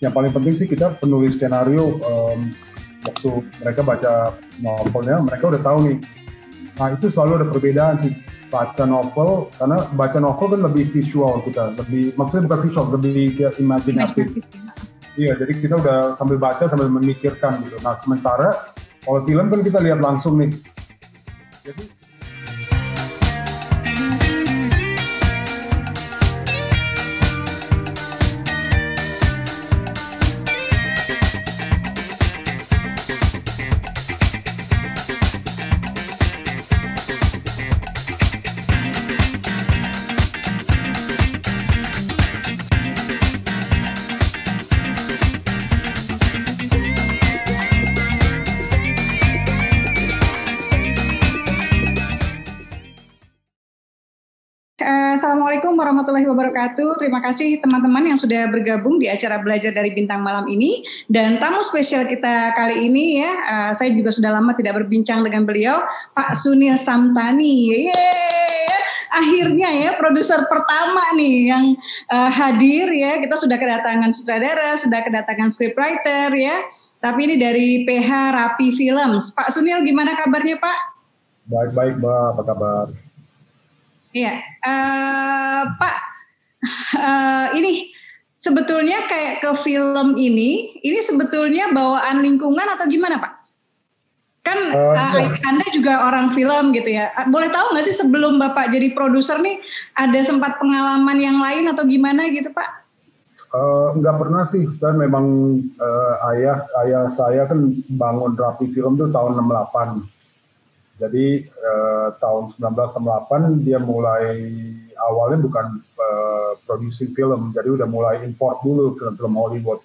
Yang paling penting sih kita penulis skenario, waktu mereka baca novelnya, mereka udah tahu nih. Nah itu selalu ada perbedaan sih, baca novel, karena baca novel kan lebih visual kita, maksudnya bukan visual, lebih kayak imajinatif. Iya, jadi kita udah sambil baca sambil memikirkan gitu. Nah sementara kalau film kan kita lihat langsung nih. Jadi Assalamualaikum warahmatullahi wabarakatuh. Terima kasih teman-teman yang sudah bergabung di acara Belajar dari Bintang malam ini. Dan tamu spesial kita kali ini ya, saya juga sudah lama tidak berbincang dengan beliau, Pak Sunil Samtani. Yeay! Akhirnya ya produser pertama nih yang hadir ya. Kita sudah kedatangan sutradara, sudah kedatangan scriptwriter ya. Tapi ini dari PH Rapi Films. Pak Sunil gimana kabarnya Pak? Baik-baik Mbak, apa kabar? Iya, Pak, ini sebetulnya kayak ke film ini sebetulnya bawaan lingkungan atau gimana Pak? Kan Anda juga orang film gitu ya. Boleh tahu nggak sih sebelum Bapak jadi produser nih ada sempat pengalaman yang lain atau gimana gitu Pak? Nggak pernah sih. Saya memang ayah saya kan bangun Rapi Film tuh tahun 68. Jadi tahun 1968 dia mulai awalnya bukan producing film, jadi udah mulai import dulu film-film Hollywood.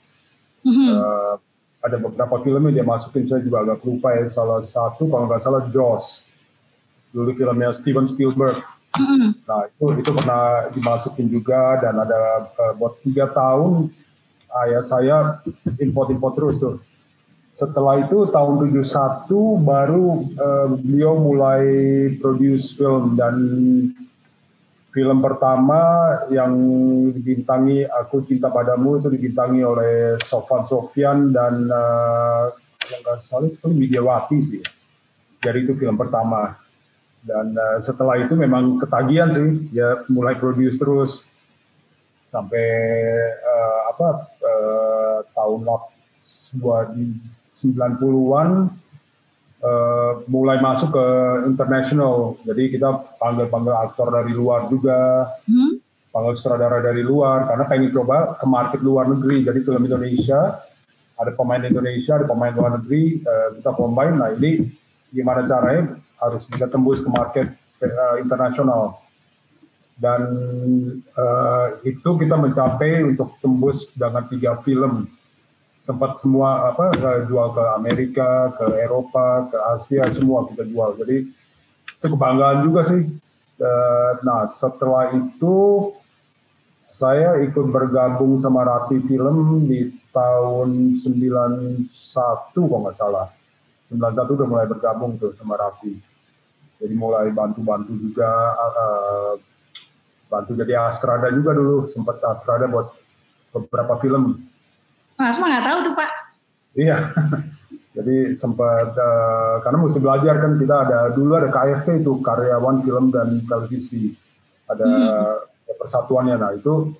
Ada beberapa film yang dia masukin, saya juga agak lupa ya. Salah satu kalau nggak salah Jaws, dulu filmnya Steven Spielberg. Nah itu pernah dimasukin juga, dan ada buat 3 tahun ayah saya import terus tuh. Setelah itu tahun 71 baru beliau mulai produce film, dan film pertama yang dibintangi Aku Cinta Padamu itu dibintangi oleh Sofwan Sofyan dan yang nggak salah itu Widiawati sih. Jadi itu film pertama, dan setelah itu memang ketagihan sih, ya mulai produce terus sampai tahun 90-an mulai masuk ke international. Jadi kita panggil aktor dari luar juga, panggil sutradara dari luar, karena pengen coba ke market luar negeri. Jadi film Indonesia, ada pemain Indonesia, ada pemain luar negeri, kita combine. Nah ini gimana caranya harus bisa tembus ke market internasional. Dan itu kita mencapai untuk tembus dengan 3 film. Sempat semua jual ke Amerika, ke Eropa, ke Asia, semua kita jual. Jadi itu kebanggaan juga sih. Nah setelah itu saya ikut bergabung sama Rapi Film di tahun 91 kalau nggak salah. 91 udah mulai bergabung tuh sama Rapi. Jadi mulai bantu-bantu juga, bantu jadi Astrada juga dulu, sempat Astrada buat beberapa film. Mas mah nggak tahu tuh Pak. Iya, jadi sempat karena mesti belajar kan, kita dulu ada KFT itu, Karyawan Film dan Televisi, ada persatuannya. Nah itu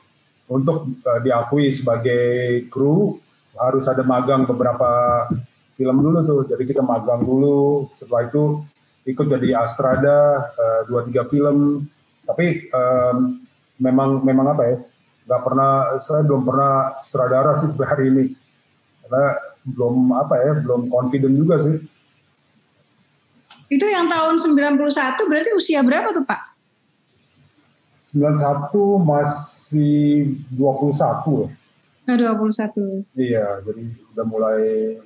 untuk diakui sebagai kru harus ada magang beberapa film dulu tuh, jadi kita magang dulu, setelah itu ikut jadi Astrada 2-3 film, tapi memang apa ya? Saya belum pernah sutradara sih sampai hari ini, karena belum confident juga sih. Itu yang tahun 91 berarti usia berapa tuh Pak? 91 masih 21 ya. 21. Iya, jadi udah mulai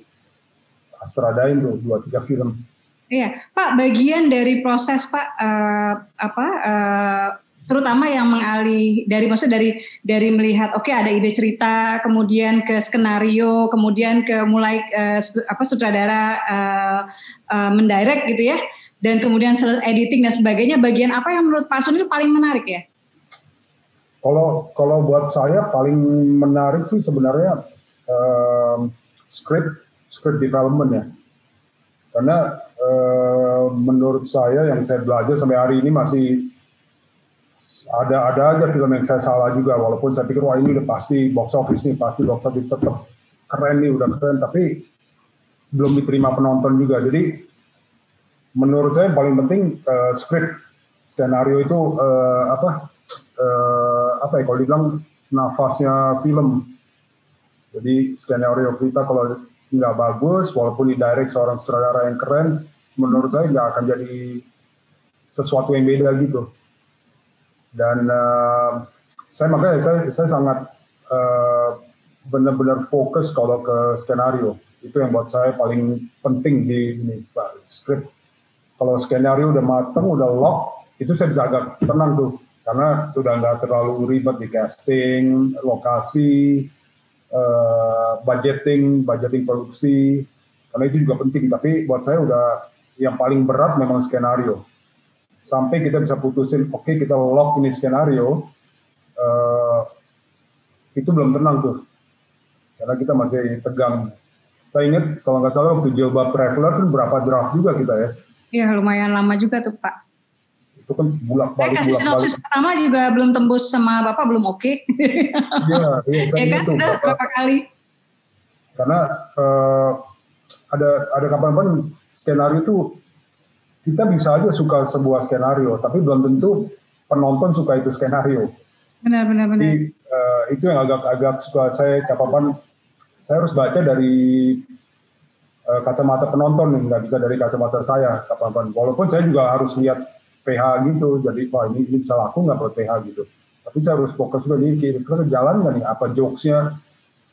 astradain tuh 2-3 film. Iya, Pak, bagian dari proses Pak terutama yang mengalih dari maksud dari melihat oke, ada ide cerita, kemudian ke skenario, kemudian ke mulai sutradara mendirect gitu ya, dan kemudian editing dan sebagainya. Bagian apa yang menurut Pak Sunil paling menarik ya? Kalau buat saya paling menarik sih sebenarnya script development ya. Karena menurut saya yang saya belajar sampai hari ini masih ada aja film yang saya salah juga, walaupun saya pikir wah ini udah pasti box office tetap keren nih, udah keren, tapi belum diterima penonton juga. Jadi menurut saya yang paling penting skenario itu kalau dibilang nafasnya film. Jadi skenario kita kalau nggak bagus, walaupun didirect seorang sutradara yang keren, menurut saya nggak akan jadi sesuatu yang beda gitu. Dan makanya saya sangat benar-benar fokus kalau ke skenario. Itu yang buat saya paling penting di ini, Pak, script. Kalau skenario udah mateng, udah lock, itu saya bisa agak tenang tuh. Karena udah nggak terlalu ribet di casting, lokasi, budgeting produksi, karena itu juga penting. Tapi buat saya udah yang paling berat memang skenario. Sampai kita bisa putusin, oke, kita lock ini skenario, itu belum tenang tuh, karena kita masih tegang. Saya ingat kalau nggak salah waktu Jilbab Traveler kan berapa draft juga kita ya. Iya, lumayan lama juga tuh Pak. Itu kan bulak-balik. Kasih sinopsis pertama juga belum tembus sama Bapak, belum oke. Iya, saya ingat tuh berapa kali. Karena ada kapan-kapan skenario itu kita bisa aja suka sebuah skenario, tapi belum tentu penonton suka itu skenario. Benar. Jadi itu yang agak suka saya, kapan-kapan saya harus baca dari kacamata penonton nih, nggak bisa dari kacamata saya kapan-kapan. Walaupun saya juga harus lihat PH gitu, jadi wah ini bisa laku nggak buat PH gitu. Tapi saya harus fokus juga nih, kira-kira jalan nggak nih, apa jokesnya,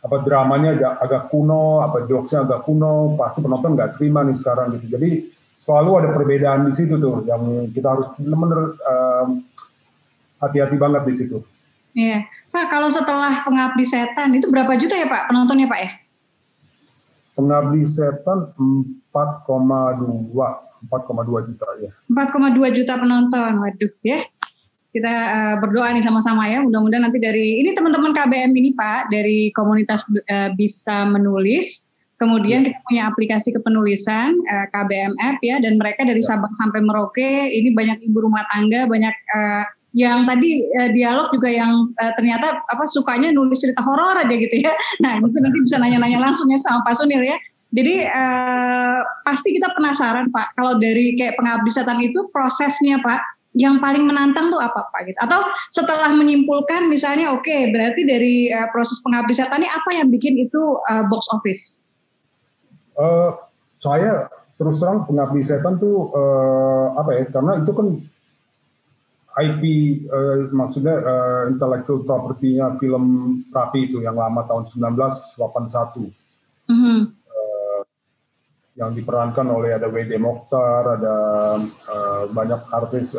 apa dramanya agak kuno, apa jokesnya agak kuno, pasti penonton nggak terima nih sekarang gitu. Jadi selalu ada perbedaan di situ tuh, yang kita harus benar-benar hati-hati banget di situ. Iya, Pak, kalau setelah Pengabdi Setan itu berapa juta ya Pak penontonnya Pak ya? Pengabdi Setan 4,2 juta ya. 4,2 juta penonton, waduh ya. Kita berdoa nih sama-sama ya, mudah-mudahan nanti dari ini teman-teman KBM ini Pak, dari komunitas bisa menulis. Kemudian kita punya aplikasi kepenulisan KBM App ya, dan mereka dari Sabang sampai Merauke, ini banyak ibu rumah tangga, banyak yang tadi dialog juga yang ternyata sukanya nulis cerita horor aja gitu ya. Nah mungkin nanti bisa nanya-nanya langsung ya sama Pak Sunil ya. Jadi pasti kita penasaran Pak, kalau dari kayak Pengabdi Setan itu prosesnya Pak, yang paling menantang tuh apa Pak gitu? Atau setelah menyimpulkan misalnya oke, berarti dari proses Pengabdi Setan ini apa yang bikin itu box office? Saya terus terang Pengabdi Setan tuh karena itu kan IP, maksudnya intellectual property-nya film Rapi itu yang lama tahun 1981. Yang diperankan oleh ada W.D. Mokhtar, ada banyak artis,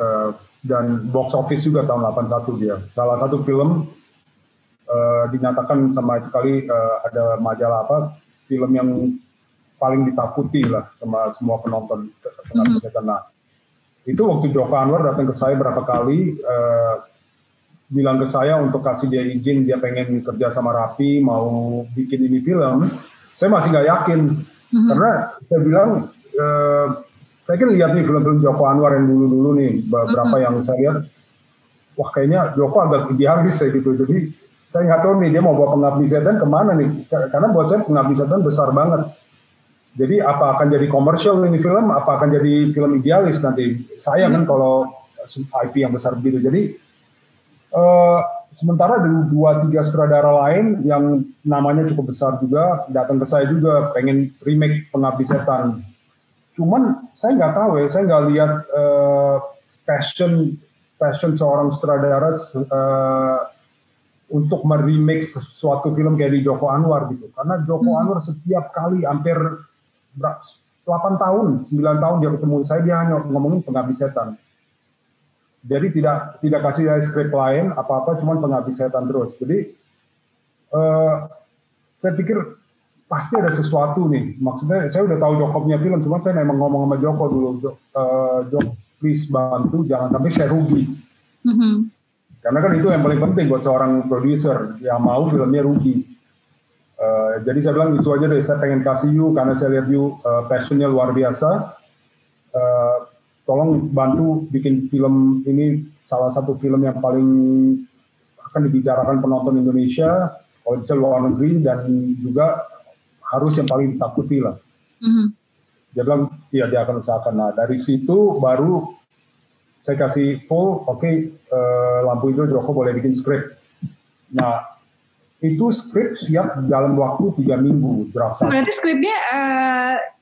dan box office juga tahun 81 dia. Salah satu film dinyatakan sama sekali ada majalah film yang paling ditakuti lah sama semua penonton Pengabdi Setan. Nah, itu waktu Joko Anwar datang ke saya berapa kali, bilang ke saya untuk kasih dia izin, dia pengen kerja sama Rapi, mau bikin ini film, saya masih nggak yakin. Karena saya bilang, saya kan lihat nih film-film Joko Anwar yang dulu-dulu nih, beberapa yang saya lihat, wah kayaknya Joko agak idealis ya gitu. Jadi saya nggak tahu nih dia mau bawa Pengabdi Setan kemana nih, karena buat saya Pengabdi Setan besar banget. Jadi apa akan jadi komersial ini film, apa akan jadi film idealis nanti. Saya kan kalau IP yang besar begitu. Jadi sementara dari 2-3 sutradara lain yang namanya cukup besar juga datang ke saya juga pengen remake Pengabdi Setan. Cuman saya nggak tahu ya, saya nggak lihat passion seorang sutradara untuk meremake suatu film kayak di Joko Anwar gitu. Karena Joko Anwar setiap kali hampir 8 tahun, 9 tahun dia ketemu saya, dia hanya ngomongin Pengabdi Setan. Jadi tidak kasih skrip lain apa-apa, cuma Pengabdi Setan terus. Jadi saya pikir pasti ada sesuatu nih. Maksudnya saya udah tahu Joko punya film, cuma saya memang ngomong sama Joko dulu, Jok, please bantu, jangan sampai saya rugi. Karena kan itu yang paling penting buat seorang produser yang mau filmnya rugi. Jadi saya bilang itu aja deh, saya pengen kasih you karena saya lihat you passionnya luar biasa. Tolong bantu bikin film ini salah satu film yang paling akan dibicarakan penonton Indonesia, kalau bisa luar negeri, dan juga harus yang paling ditakuti lah. Dia bilang, iya dia akan usahakan. Nah dari situ baru saya kasih full, oke, lampu hijau Joko boleh bikin skrip. Nah itu skrip siap dalam waktu 3 minggu. Berarti skripnya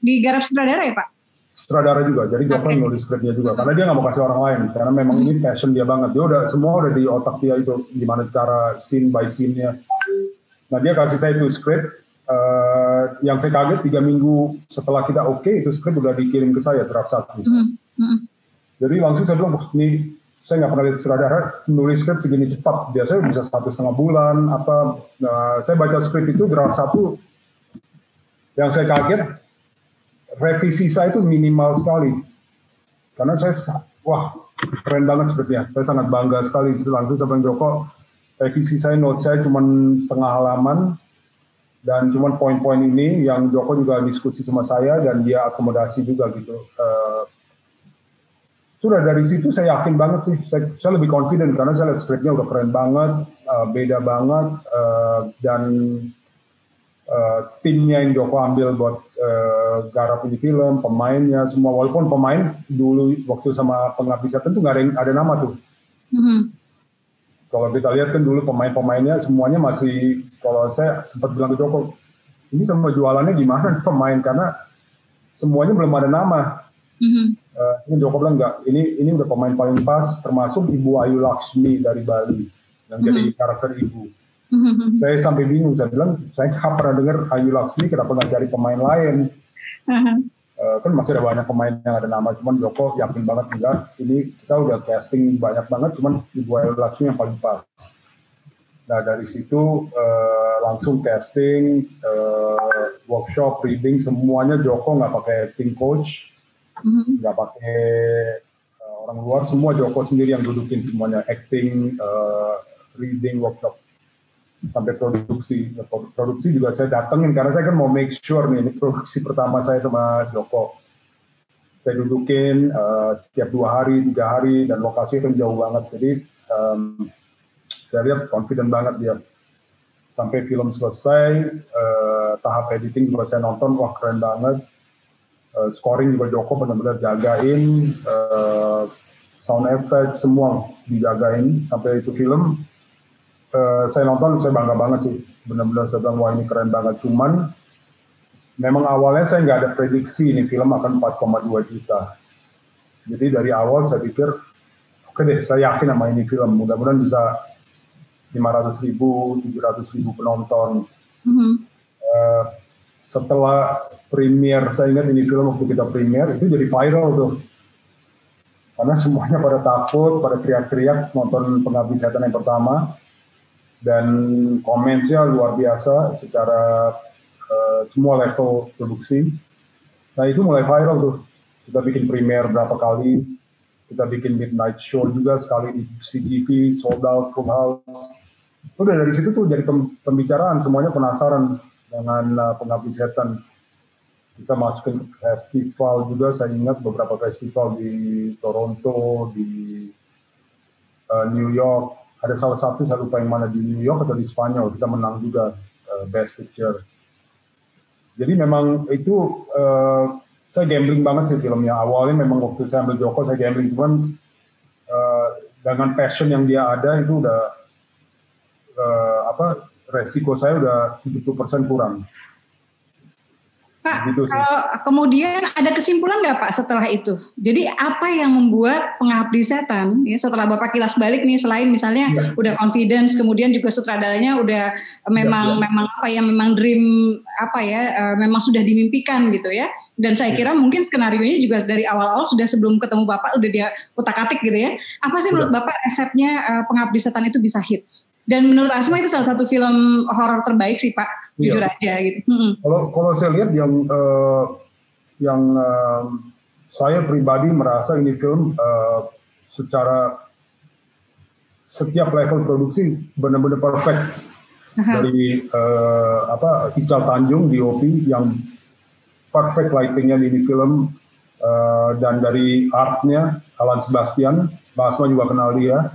digarap sutradara ya Pak? Sutradara juga, jadi Joko yang nulis skripnya juga, karena dia nggak mau kasih orang lain, karena memang ini passion dia banget, dia semua udah di otak dia itu, gimana cara scene by scene-nya. Nah dia kasih saya itu skrip, yang saya kaget 3 minggu setelah kita oke, itu skrip udah dikirim ke saya, draft 1. Jadi langsung saya bilang, ini saya nggak pernah lihat sutradara nulis skrip segini cepat, biasanya bisa 1,5 bulan, apa. Nah, saya baca skrip itu, draft 1, yang saya kaget, revisi saya itu minimal sekali. Karena saya, wah keren banget sepertinya. Saya sangat bangga sekali. Langsung saya bilang, Joko, revisi saya, note saya cuma setengah halaman. Dan cuma poin-poin ini yang Joko juga diskusi sama saya dan dia akomodasi juga gitu. Sudah dari situ saya yakin banget sih. Saya lebih confident karena saya lihat skripnya udah keren banget, beda banget. Dan timnya yang Joko ambil buat garap ini film, pemainnya semua, walaupun pemain dulu waktu sama Pengabdi Setan tuh nggak ada nama tuh. Kalau kita lihat kan dulu pemain-pemainnya semuanya masih, kalau saya sempat bilang ke Joko, ini sama jualannya gimana pemain, karena semuanya belum ada nama. Ini Joko bilang enggak, ini udah pemain paling pas, termasuk Ibu Ayu Laksmi dari Bali yang jadi karakter ibu. Saya sampai bingung, saya bilang, saya nggak pernah dengar Ayu Laksmi, kenapa nggak cari pemain lain? Kan masih ada banyak pemain yang ada nama, cuman Joko yakin banget enggak, ini kita udah casting banyak banget, cuman Ibu Ayu Laksmi yang paling pas. Nah dari situ langsung casting, workshop, reading, semuanya Joko, nggak pakai acting coach, nggak pakai orang luar, semua Joko sendiri yang dudukin semuanya, acting, reading, workshop. Sampai produksi juga saya datengin karena saya kan mau make sure nih, ini produksi pertama saya sama Joko. Saya dudukin setiap 2 hari, 3 hari, dan lokasinya kan jauh banget. Jadi saya lihat confident banget dia. Sampai film selesai, tahap editing juga saya nonton, wah keren banget. Scoring juga Joko benar-benar jagain, sound effect semua dijagain sampai itu film. Saya nonton, saya bangga banget sih, benar-benar saya bilang wah ini keren banget. Cuman memang awalnya saya nggak ada prediksi ini film akan 4,2 juta. Jadi dari awal saya pikir oke deh, saya yakin sama ini film, mudah-mudahan bisa 500.000, 700.000 penonton. Setelah premier, saya ingat ini film waktu kita premier itu jadi viral tuh, karena semuanya pada takut, pada teriak-teriak nonton Pengabdi Setan yang pertama. Dan komennya luar biasa secara semua level produksi. Nah itu mulai viral tuh. Kita bikin premier berapa kali, kita bikin midnight show juga sekali di CGV, sold out, full house. Udah dari situ tuh jadi pembicaraan, semuanya penasaran dengan Pengabdi Setan. Kita masukin festival juga, saya ingat beberapa festival di Toronto, di New York. Ada salah satu, saya lupa yang mana, di New York atau di Spanyol, kita menang juga Best Picture. Jadi memang itu, saya gambling banget sih filmnya. Awalnya memang waktu saya ambil Joko, saya gambling. Cuman dengan passion yang dia ada, itu udah, resiko saya udah 70% kurang. Pak, kalau kemudian ada kesimpulan nggak Pak setelah itu? Jadi apa yang membuat Pengabdi Setan ya setelah Bapak kilas balik nih, selain misalnya udah confidence, kemudian juga sutradaranya udah memang dream memang sudah dimimpikan gitu ya. Dan saya kira mungkin skenarionya juga dari awal-awal sudah sebelum ketemu Bapak udah dia utak-atik gitu ya. Apa sih menurut Bapak resepnya Pengabdi Setan itu bisa hits? Dan menurut Asma itu salah satu film horor terbaik sih Pak. Jujur aja gitu. Kalau saya lihat yang saya pribadi merasa ini film secara setiap level produksi benar-benar perfect. Dari Ical Tanjung DOP yang perfect lightingnya di film, dan dari artnya Alan Sebastian, Mbak Asma juga kenal dia.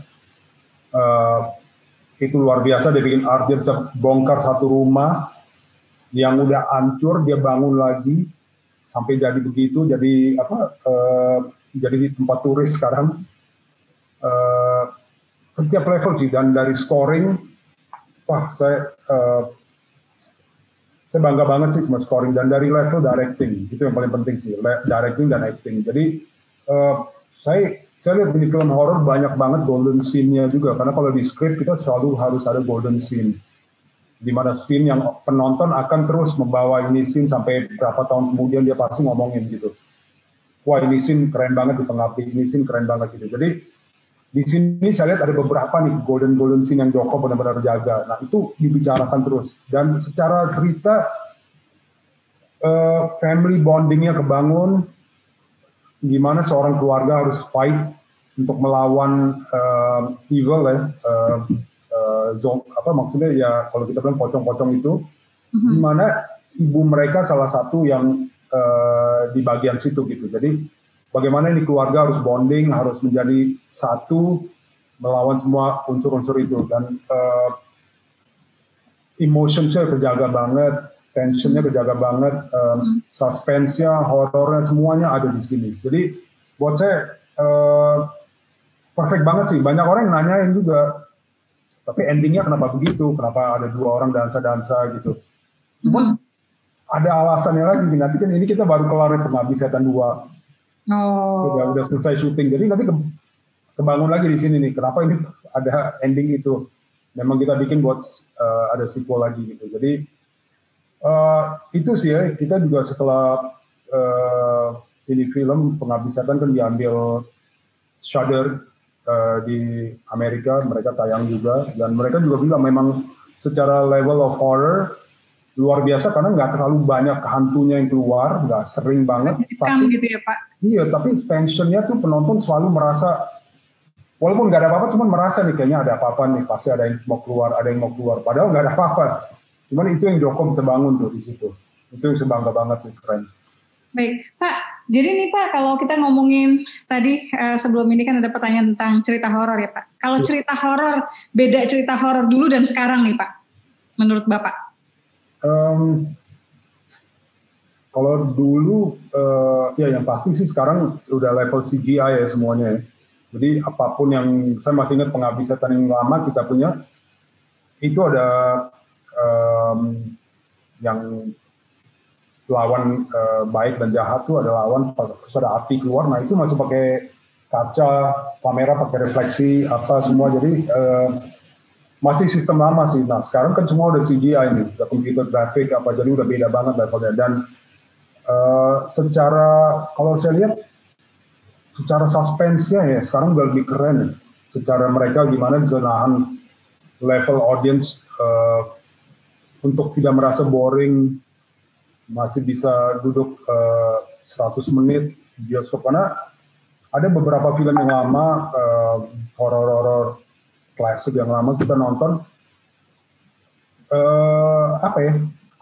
Itu luar biasa, dia bikin art, dia bisa bongkar satu rumah yang udah hancur, dia bangun lagi sampai jadi begitu, jadi jadi tempat turis sekarang. Setiap level sih, dan dari scoring, saya bangga banget sih sama scoring, dan dari level directing, itu yang paling penting sih, directing dan acting. Jadi saya lihat di film horror banyak banget golden scene-nya juga, karena kalau di script kita selalu harus ada golden scene, di mana scene yang penonton akan terus membawa ini scene sampai berapa tahun kemudian dia pasti ngomongin gitu. Wah, ini scene keren banget di Pengabdi, ini scene keren banget gitu. Jadi di sini saya lihat ada beberapa nih golden scene yang Joko benar-benar jaga. Nah, itu dibicarakan terus. Dan secara cerita family bondingnya kebangun, gimana seorang keluarga harus fight untuk melawan evil ya. Maksudnya ya kalau kita bilang pocong-pocong itu, di mana ibu mereka salah satu yang di bagian situ gitu. Jadi bagaimana ini keluarga harus bonding, harus menjadi satu melawan semua unsur-unsur itu, dan emotion-nya kejaga banget, tension-nya kejaga banget, suspense-nya, horornya semuanya ada di sini. Jadi buat saya perfect banget sih. Banyak orang yang nanyain juga, tapi endingnya kenapa begitu? Kenapa ada dua orang dansa-dansa gitu? Cuma ada alasannya lagi. Nanti kan ini kita baru kelar Pengabdi Setan 2. Udah selesai syuting. Jadi nanti kebangun lagi di sini nih. Kenapa ini ada ending itu? Memang kita bikin buat ada sequel lagi gitu. Jadi itu sih ya. Kita juga setelah ini film Pengabdi Setan kan diambil Shudder di Amerika, mereka tayang juga, dan mereka juga bilang memang secara level of horror luar biasa karena nggak terlalu banyak hantunya yang keluar, nggak sering banget. Tapi gitu ya Pak? Iya, tapi tensionnya tuh penonton selalu merasa, walaupun nggak ada apa-apa, cuman merasa nih kayaknya ada apa-apa nih, pasti ada yang mau keluar, padahal nggak ada apa-apa. Cuman itu yang Joko bisa bangun tuh di situ. Itu yang sebangga banget sih, keren. Baik, Pak. Jadi nih Pak, kalau kita ngomongin tadi sebelum ini kan ada pertanyaan tentang cerita horor ya Pak. Kalau cerita horor, beda cerita horor dulu dan sekarang nih Pak, menurut Bapak? Kalau dulu, ya yang pasti sih sekarang udah level CGI ya semuanya ya. Jadi apapun yang, saya masih ingat Pengabdi Setan yang lama kita punya, itu ada yang lawan baik dan jahat tuh ada lawan, terus ada api keluar, nah itu masih pakai kaca, kamera pakai refleksi apa semua, jadi masih sistem lama sih. Nah sekarang kan semua udah CGI nih, udah computer graphic apa, jadi udah beda banget levelnya. Dan secara, kalau saya lihat secara suspense-nya ya sekarang udah lebih keren ya. Secara mereka gimana bisa nahan level audience untuk tidak merasa boring, masih bisa duduk 100 menit di bioskop. Karena ada beberapa film yang lama, horor-horor klasik yang lama kita nonton,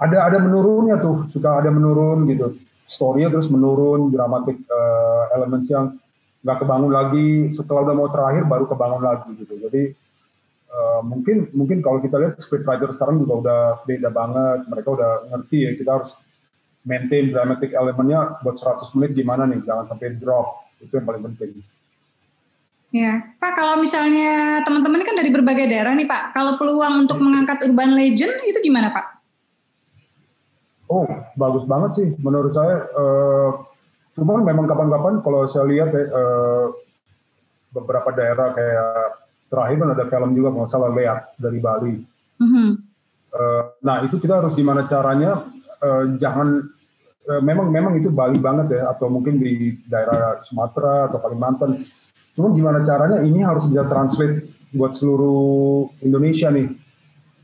ada menurunnya tuh, suka ada menurun gitu, story-nya terus menurun, dramatic elements yang nggak kebangun lagi, setelah udah mau terakhir baru kebangun lagi gitu. Jadi mungkin kalau kita lihat scriptwriter sekarang juga udah beda banget, mereka udah ngerti ya kita harus maintain dramatic elemennya buat 100 menit gimana nih, jangan sampai drop, itu yang paling penting. Ya, Pak, kalau misalnya teman-teman kan dari berbagai daerah nih Pak, kalau peluang untuk mengangkat urban legend itu gimana Pak? Oh, bagus banget sih menurut saya. Cuman memang kapan-kapan kalau saya lihat beberapa daerah kayak terakhir kan ada film juga kalau salah Leak dari Bali. Nah itu kita harus gimana caranya jangan memang itu Bali banget ya, atau mungkin di daerah Sumatera atau Kalimantan. Cuma gimana caranya ini harus bisa translate buat seluruh Indonesia nih.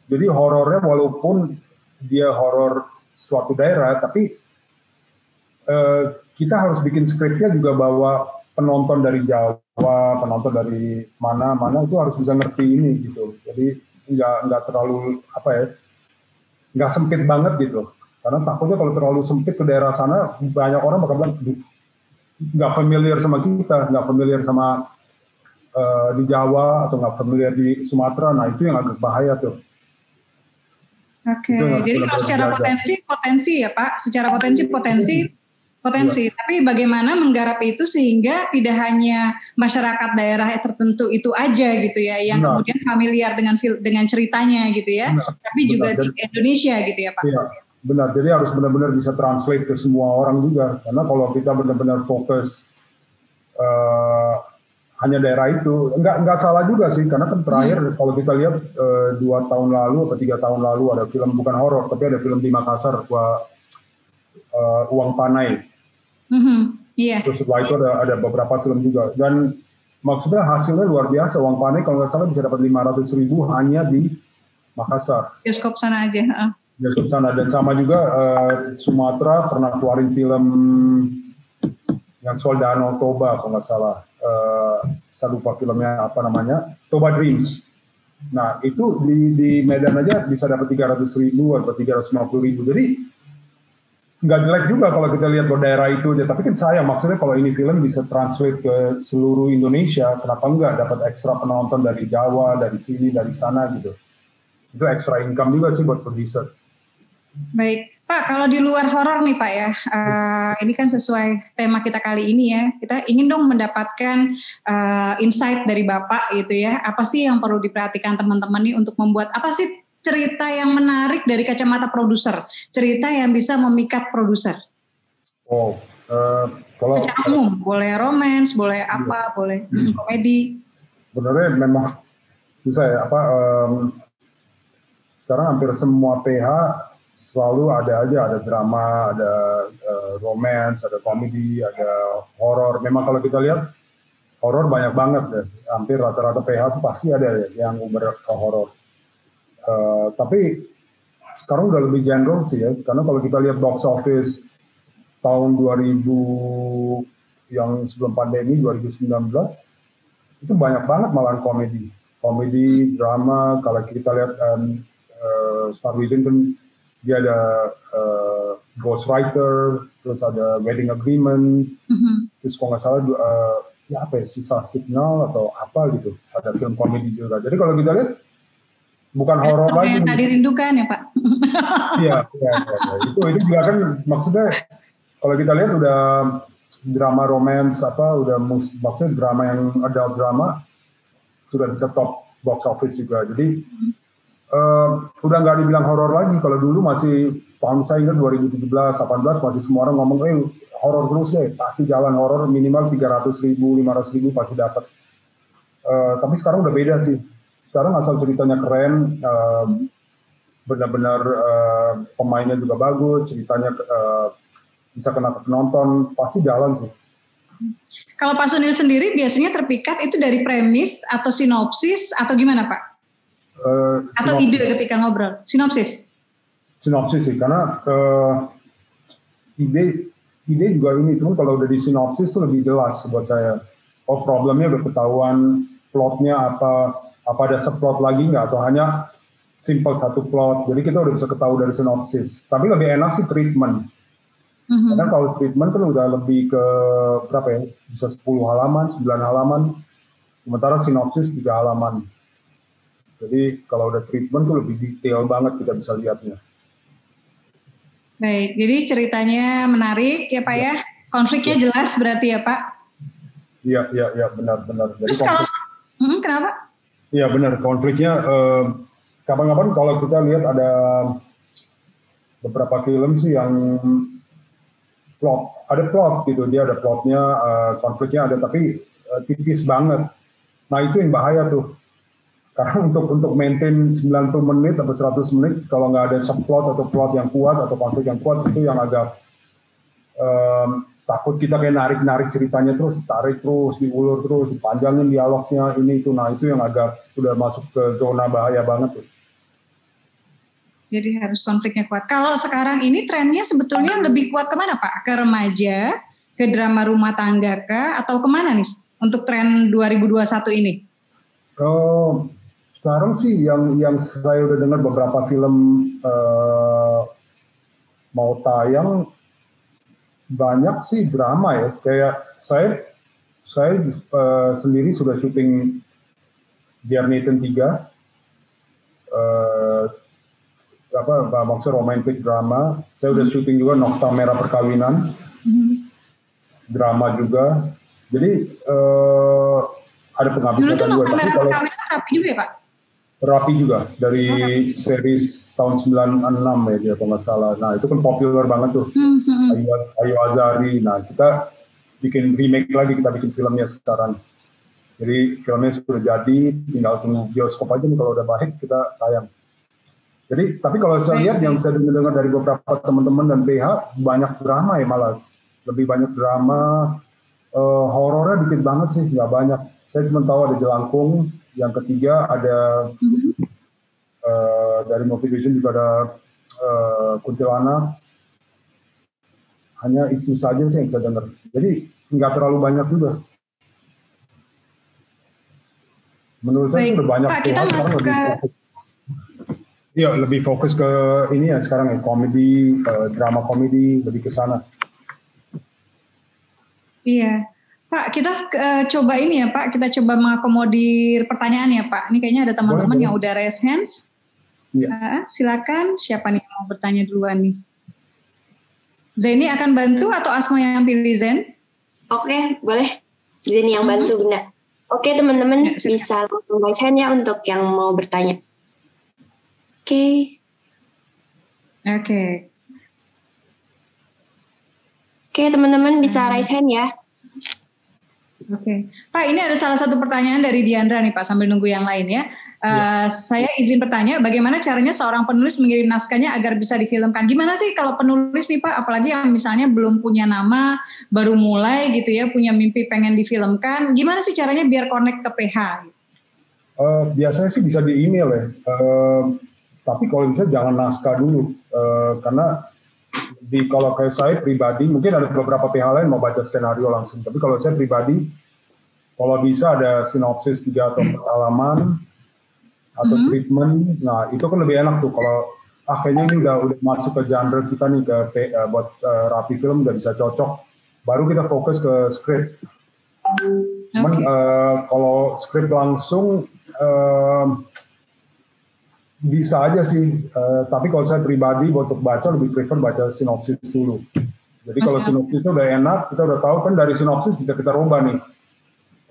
Jadi horornya walaupun dia horor suatu daerah, tapi kita harus bikin skripnya juga bahwa penonton dari Jawa, penonton dari mana-mana itu harus bisa ngerti ini gitu. Jadi nggak terlalu nggak sempit banget gitu. Karena takutnya kalau terlalu sempit ke daerah sana, banyak orang bakal bilang nggak familiar sama kita, nggak familiar sama di Jawa atau nggak familiar di Sumatera. Nah itu yang agak bahaya tuh. Oke, jadi kalau secara potensi ya Pak, secara potensi. Ya. Tapi bagaimana menggarap itu sehingga tidak hanya masyarakat daerah tertentu itu aja gitu ya, yang kemudian familiar dengan ceritanya gitu ya, tapi juga di Indonesia gitu ya Pak. Iya, benar. Jadi harus benar-benar bisa translate ke semua orang juga, karena kalau kita benar-benar fokus hanya daerah itu, nggak salah juga sih, karena kan terakhir kalau kita lihat 2 tahun lalu atau 3 tahun lalu ada film bukan horor, tapi ada film di Makassar, Uang Panai. Yeah. Terus setelah itu ada beberapa film juga, dan maksudnya hasilnya luar biasa. Uang Panai kalau nggak salah bisa dapat 500.000 hanya di Makassar. Bioskop sana aja. Bioskop sana, dan sama juga Sumatera pernah keluarin film yang soal Danau Toba kalau nggak salah. Saya lupa filmnya apa namanya, Toba Dreams. Nah itu di Medan aja bisa dapat 300.000 atau 350.000. Jadi nggak jelek juga kalau kita lihat ke daerah itu aja. Tapi kan sayang, maksudnya kalau ini film bisa translate ke seluruh Indonesia, kenapa nggak dapat ekstra penonton dari Jawa, dari sini, dari sana gitu. Itu ekstra income juga sih buat produser. Baik, Pak, kalau di luar horor nih Pak ya, ini kan sesuai tema kita kali ini ya, kita ingin dong mendapatkan insight dari Bapak gitu ya, apa sih yang perlu diperhatikan teman-teman nih untuk membuat, apa sih cerita yang menarik dari kacamata produser, cerita yang bisa memikat produser? Kalau secara umum, boleh romance, boleh apa, boleh komedi. Sebenarnya memang susah ya, sekarang hampir semua PH selalu ada drama, ada romance, ada komedi, ada horor. Memang kalau kita lihat horor banyak banget ya, hampir rata-rata PH itu pasti ada ya yang horor. Tapi sekarang udah lebih general sih ya, karena kalau kita lihat box office tahun 2000 yang sebelum pandemi 2019 itu banyak banget malahan komedi, drama. Kalau kita lihat Star Within kan dia ada Ghostwriter, terus ada Wedding Agreement, terus kalau nggak salah Susah Signal atau apa gitu, ada film komedi juga. Jadi kalau kita lihat bukan horor lagi. Yang tadi rindukan ya Pak. Iya. Itu juga kan maksudnya kalau kita lihat udah drama romance maksudnya drama yang adult drama sudah bisa top box office juga. Jadi udah nggak dibilang horor lagi. Kalau dulu masih tahun saya ingat 2017, 18 masih semua orang ngomong horor terus deh, pasti jalan horor minimal 300.000, 500.000 pasti dapat. Tapi sekarang udah beda sih. Sekarang asal ceritanya keren, benar-benar pemainnya juga bagus, ceritanya bisa kena ke penonton, pasti jalan sih. Kalau Pak Sunil sendiri biasanya terpikat itu dari premis atau sinopsis atau gimana Pak? Atau ide ketika ngobrol? Sinopsis sih, karena ide juga ini, cuma kalau udah di sinopsis tuh lebih jelas buat saya. Problemnya udah ketahuan, plotnya apa ada subplot lagi nggak, atau hanya simple satu plot. Jadi kita udah bisa ketahui dari sinopsis. Tapi lebih enak sih treatment. Karena kalau treatment kan udah lebih ke berapa ya, bisa 10 halaman, 9 halaman, sementara sinopsis 3 halaman. Jadi kalau udah treatment tuh lebih detail banget kita bisa lihatnya. Baik, jadi ceritanya menarik ya Pak ya. Konfliknya jelas berarti ya Pak? Iya, benar. Jadi terus kalau, kenapa? Iya benar, konfliknya kapan-kapan kalau kita lihat ada beberapa film sih yang ada plot gitu, dia ada plotnya, konfliknya ada, tapi tipis banget. Nah itu yang bahaya tuh, karena untuk maintain 90 menit atau 100 menit, kalau nggak ada subplot atau plot yang kuat atau konflik yang kuat, itu yang agak takut kita kayak narik ceritanya terus, tarik terus, diulur terus, dipanjangin dialognya, ini itu. Nah itu yang agak sudah masuk ke zona bahaya banget tuh. Jadi harus konfliknya kuat. Kalau sekarang ini trennya sebetulnya lebih kuat kemana Pak? Ke remaja, ke drama rumah tangga kah, atau kemana nih untuk tren 2021 ini? Sekarang sih yang saya udah dengar beberapa film mau tayang, banyak sih drama ya. Kayak saya sendiri sudah syuting Dear Nathan 3. Maksud romantic drama. Saya udah syuting juga Nokta Merah Perkawinan, drama juga. Jadi ada penghabisan. Dulu tuh Nokta Merah Perkawinan rapi juga ya Pak? Rapi juga, dari series tahun 96 ya dia kalau nggak salah. Nah itu kan populer banget tuh, Ayu Azari. Nah kita bikin remake lagi, kita bikin filmnya sekarang. Jadi filmnya sudah jadi, tinggal tunggu bioskop aja nih, kalau udah baik kita tayang. Jadi, tapi kalau saya lihat yang saya dengar dari beberapa teman-teman dan PH, banyak drama ya malah. Lebih banyak drama, horornya dikit banget sih, nggak banyak. Saya cuma tahu ada Jelangkung, yang ketiga ada dari Movie Vision juga ada Kuntilanak. Hanya itu saja sih yang saya dengar. Jadi nggak terlalu banyak juga. Menurut saya sudah banyak. Pak, kita masuk ke... Iya, lebih fokus ke ini ya sekarang ya, komedi, drama komedi, lebih ke sana. Iya, Pak, kita coba ini ya Pak, kita coba mengakomodir pertanyaan ya Pak. Ini kayaknya ada teman-teman yang udah raise hands. Iya. Silakan, siapa nih yang mau bertanya duluan nih? Zeni akan bantu atau Asma yang pilih Zen? Oke, boleh. Zeni yang bantu, Bunda. Oke, teman-teman bisa langsung raise hand ya untuk yang mau bertanya. Oke, teman-teman bisa raise hand ya. Oke. Pak, ini ada salah satu pertanyaan dari Diandra nih Pak, sambil nunggu yang lain ya. Saya izin bertanya, bagaimana caranya seorang penulis mengirim naskahnya agar bisa difilmkan? Gimana sih kalau penulis nih Pak, apalagi yang misalnya belum punya nama, baru mulai gitu ya, punya mimpi pengen difilmkan, gimana sih caranya biar connect ke PH? Biasanya sih bisa di email ya. Tapi kalau bisa jangan naskah dulu, karena kalau kayak saya pribadi, mungkin ada beberapa pihak lain mau baca skenario langsung, tapi kalau saya pribadi, kalau bisa ada sinopsis 3 atau 4 halaman, atau treatment, nah itu kan lebih enak tuh, kalau kayaknya ini udah masuk ke genre kita nih, buat Rapi Film udah bisa cocok, baru kita fokus ke script. Cuman kalau script langsung, bisa aja sih, tapi kalau saya pribadi untuk baca lebih prefer baca sinopsis dulu. Jadi kalau sinopsisnya udah enak, kita udah tahu kan dari sinopsis bisa kita rubah nih.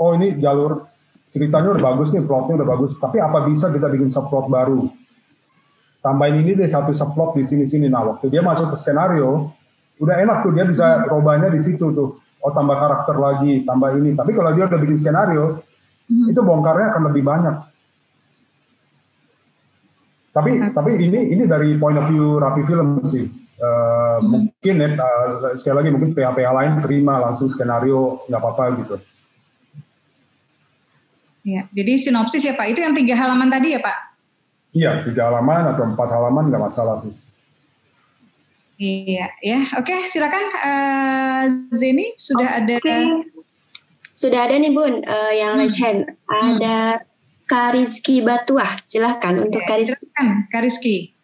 Oh ini jalur ceritanya udah bagus nih, plotnya udah bagus, tapi apa bisa kita bikin subplot baru? Tambahin ini deh satu subplot di sini-sini. Nah waktu dia masuk ke skenario, udah enak tuh, dia bisa robahnya di situ tuh. Oh tambah karakter lagi, tambah ini. Tapi kalau dia udah bikin skenario, itu bongkarnya akan lebih banyak. Tapi ini dari point of view Rapi Film sih. Mungkin sekali lagi mungkin PH-PH lain terima langsung skenario, nggak apa-apa gitu. Ya, jadi sinopsis ya Pak, itu yang 3 halaman tadi ya Pak? Iya, 3 halaman atau 4 halaman nggak masalah sih. Iya, ya, oke, silakan Zeni, sudah ada. Sudah ada nih Bun, yang raise hand. Ada Kak Rizky Batuah, silahkan untuk Kak Rizky. Silakan, Kak Rizky.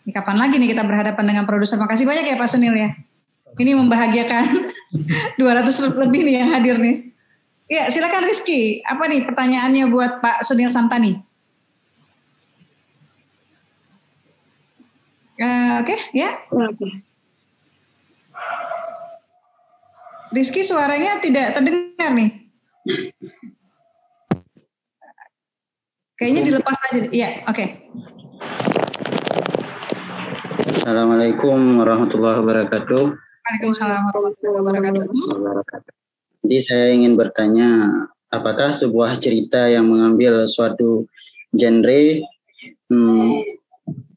Ini kapan lagi nih kita berhadapan dengan produser? Makasih banyak ya Pak Sunil ya. Ini membahagiakan 200 lebih nih yang hadir nih. Ya, silakan Rizky. Apa nih pertanyaannya buat Pak Sunil Samtani? Oke, ya. Rizky suaranya tidak terdengar nih. Kayaknya dilepas aja. Iya, oke. Assalamualaikum warahmatullahi wabarakatuh. Waalaikumsalam warahmatullahi wabarakatuh. Jadi saya ingin bertanya, apakah sebuah cerita yang mengambil suatu genre,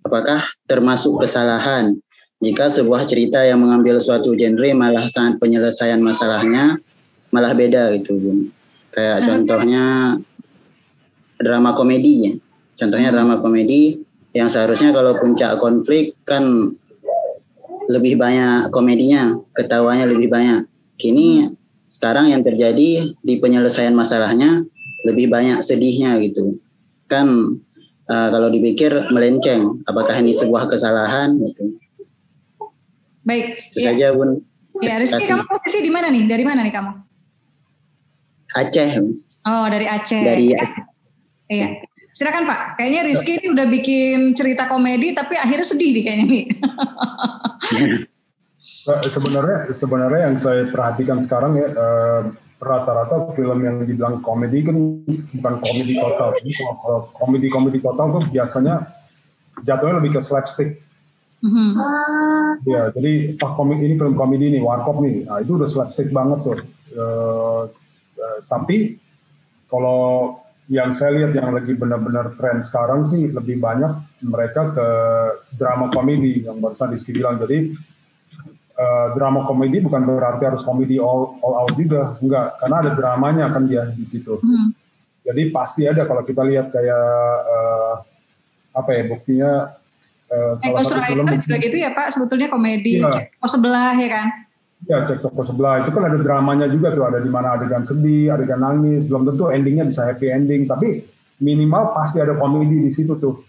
apakah termasuk kesalahan? Jika sebuah cerita yang mengambil suatu genre malah saat penyelesaian masalahnya malah beda gitu, Bun. Kayak contohnya drama komedi ya. Contohnya drama komedi yang seharusnya kalau puncak konflik kan lebih banyak komedinya, ketawanya lebih banyak. Kini sekarang yang terjadi di penyelesaian masalahnya lebih banyak sedihnya gitu. Kan kalau dipikir melenceng, apakah ini sebuah kesalahan gitu. Baik. Itu saja, Bun. Ya, Rizky, kamu posisi di mana nih? Dari mana nih kamu? Aceh. Oh, dari Aceh. Dari Iya. Silakan Pak. Kayaknya Rizky ini udah bikin cerita komedi tapi akhirnya sedih nih kayaknya nih. Sebenarnya yang saya perhatikan sekarang ya, rata-rata film yang dibilang komedi kan bukan komedi total. Kalau komedi total tuh biasanya jatuhnya lebih ke slapstick. Ya, jadi ini film komedi nih, Warkop nih, nah, itu udah slapstick banget tuh. Tapi kalau yang saya lihat yang lagi benar-benar tren sekarang sih lebih banyak mereka ke drama komedi yang barusan Rizky bilang. Jadi drama komedi bukan berarti harus komedi all out juga, enggak, karena ada dramanya kan dia di situ. Jadi pasti ada kalau kita lihat kayak buktinya salah satu film juga gitu ya Pak, sebetulnya komedi Cek Toko Sebelah ya kan? Ya, Cek Toko Sebelah itu kan ada dramanya juga tuh, ada di mana adegan sedih, adegan nangis, belum tentu endingnya bisa happy ending, tapi minimal pasti ada komedi di situ tuh.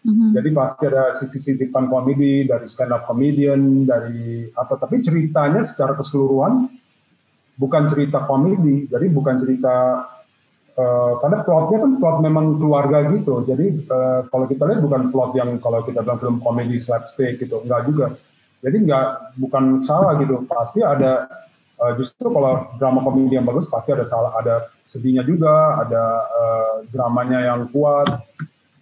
Jadi pasti ada sisip-sisipan komedi dari stand up comedian, dari apa, tapi ceritanya secara keseluruhan bukan cerita komedi, jadi bukan cerita karena plotnya kan plot memang keluarga gitu. Jadi kalau kita lihat bukan plot yang kalau kita bilang film komedi slapstick gitu, enggak juga. Jadi bukan salah gitu. Pasti ada justru kalau drama komedi yang bagus pasti ada sedihnya juga, ada dramanya yang kuat.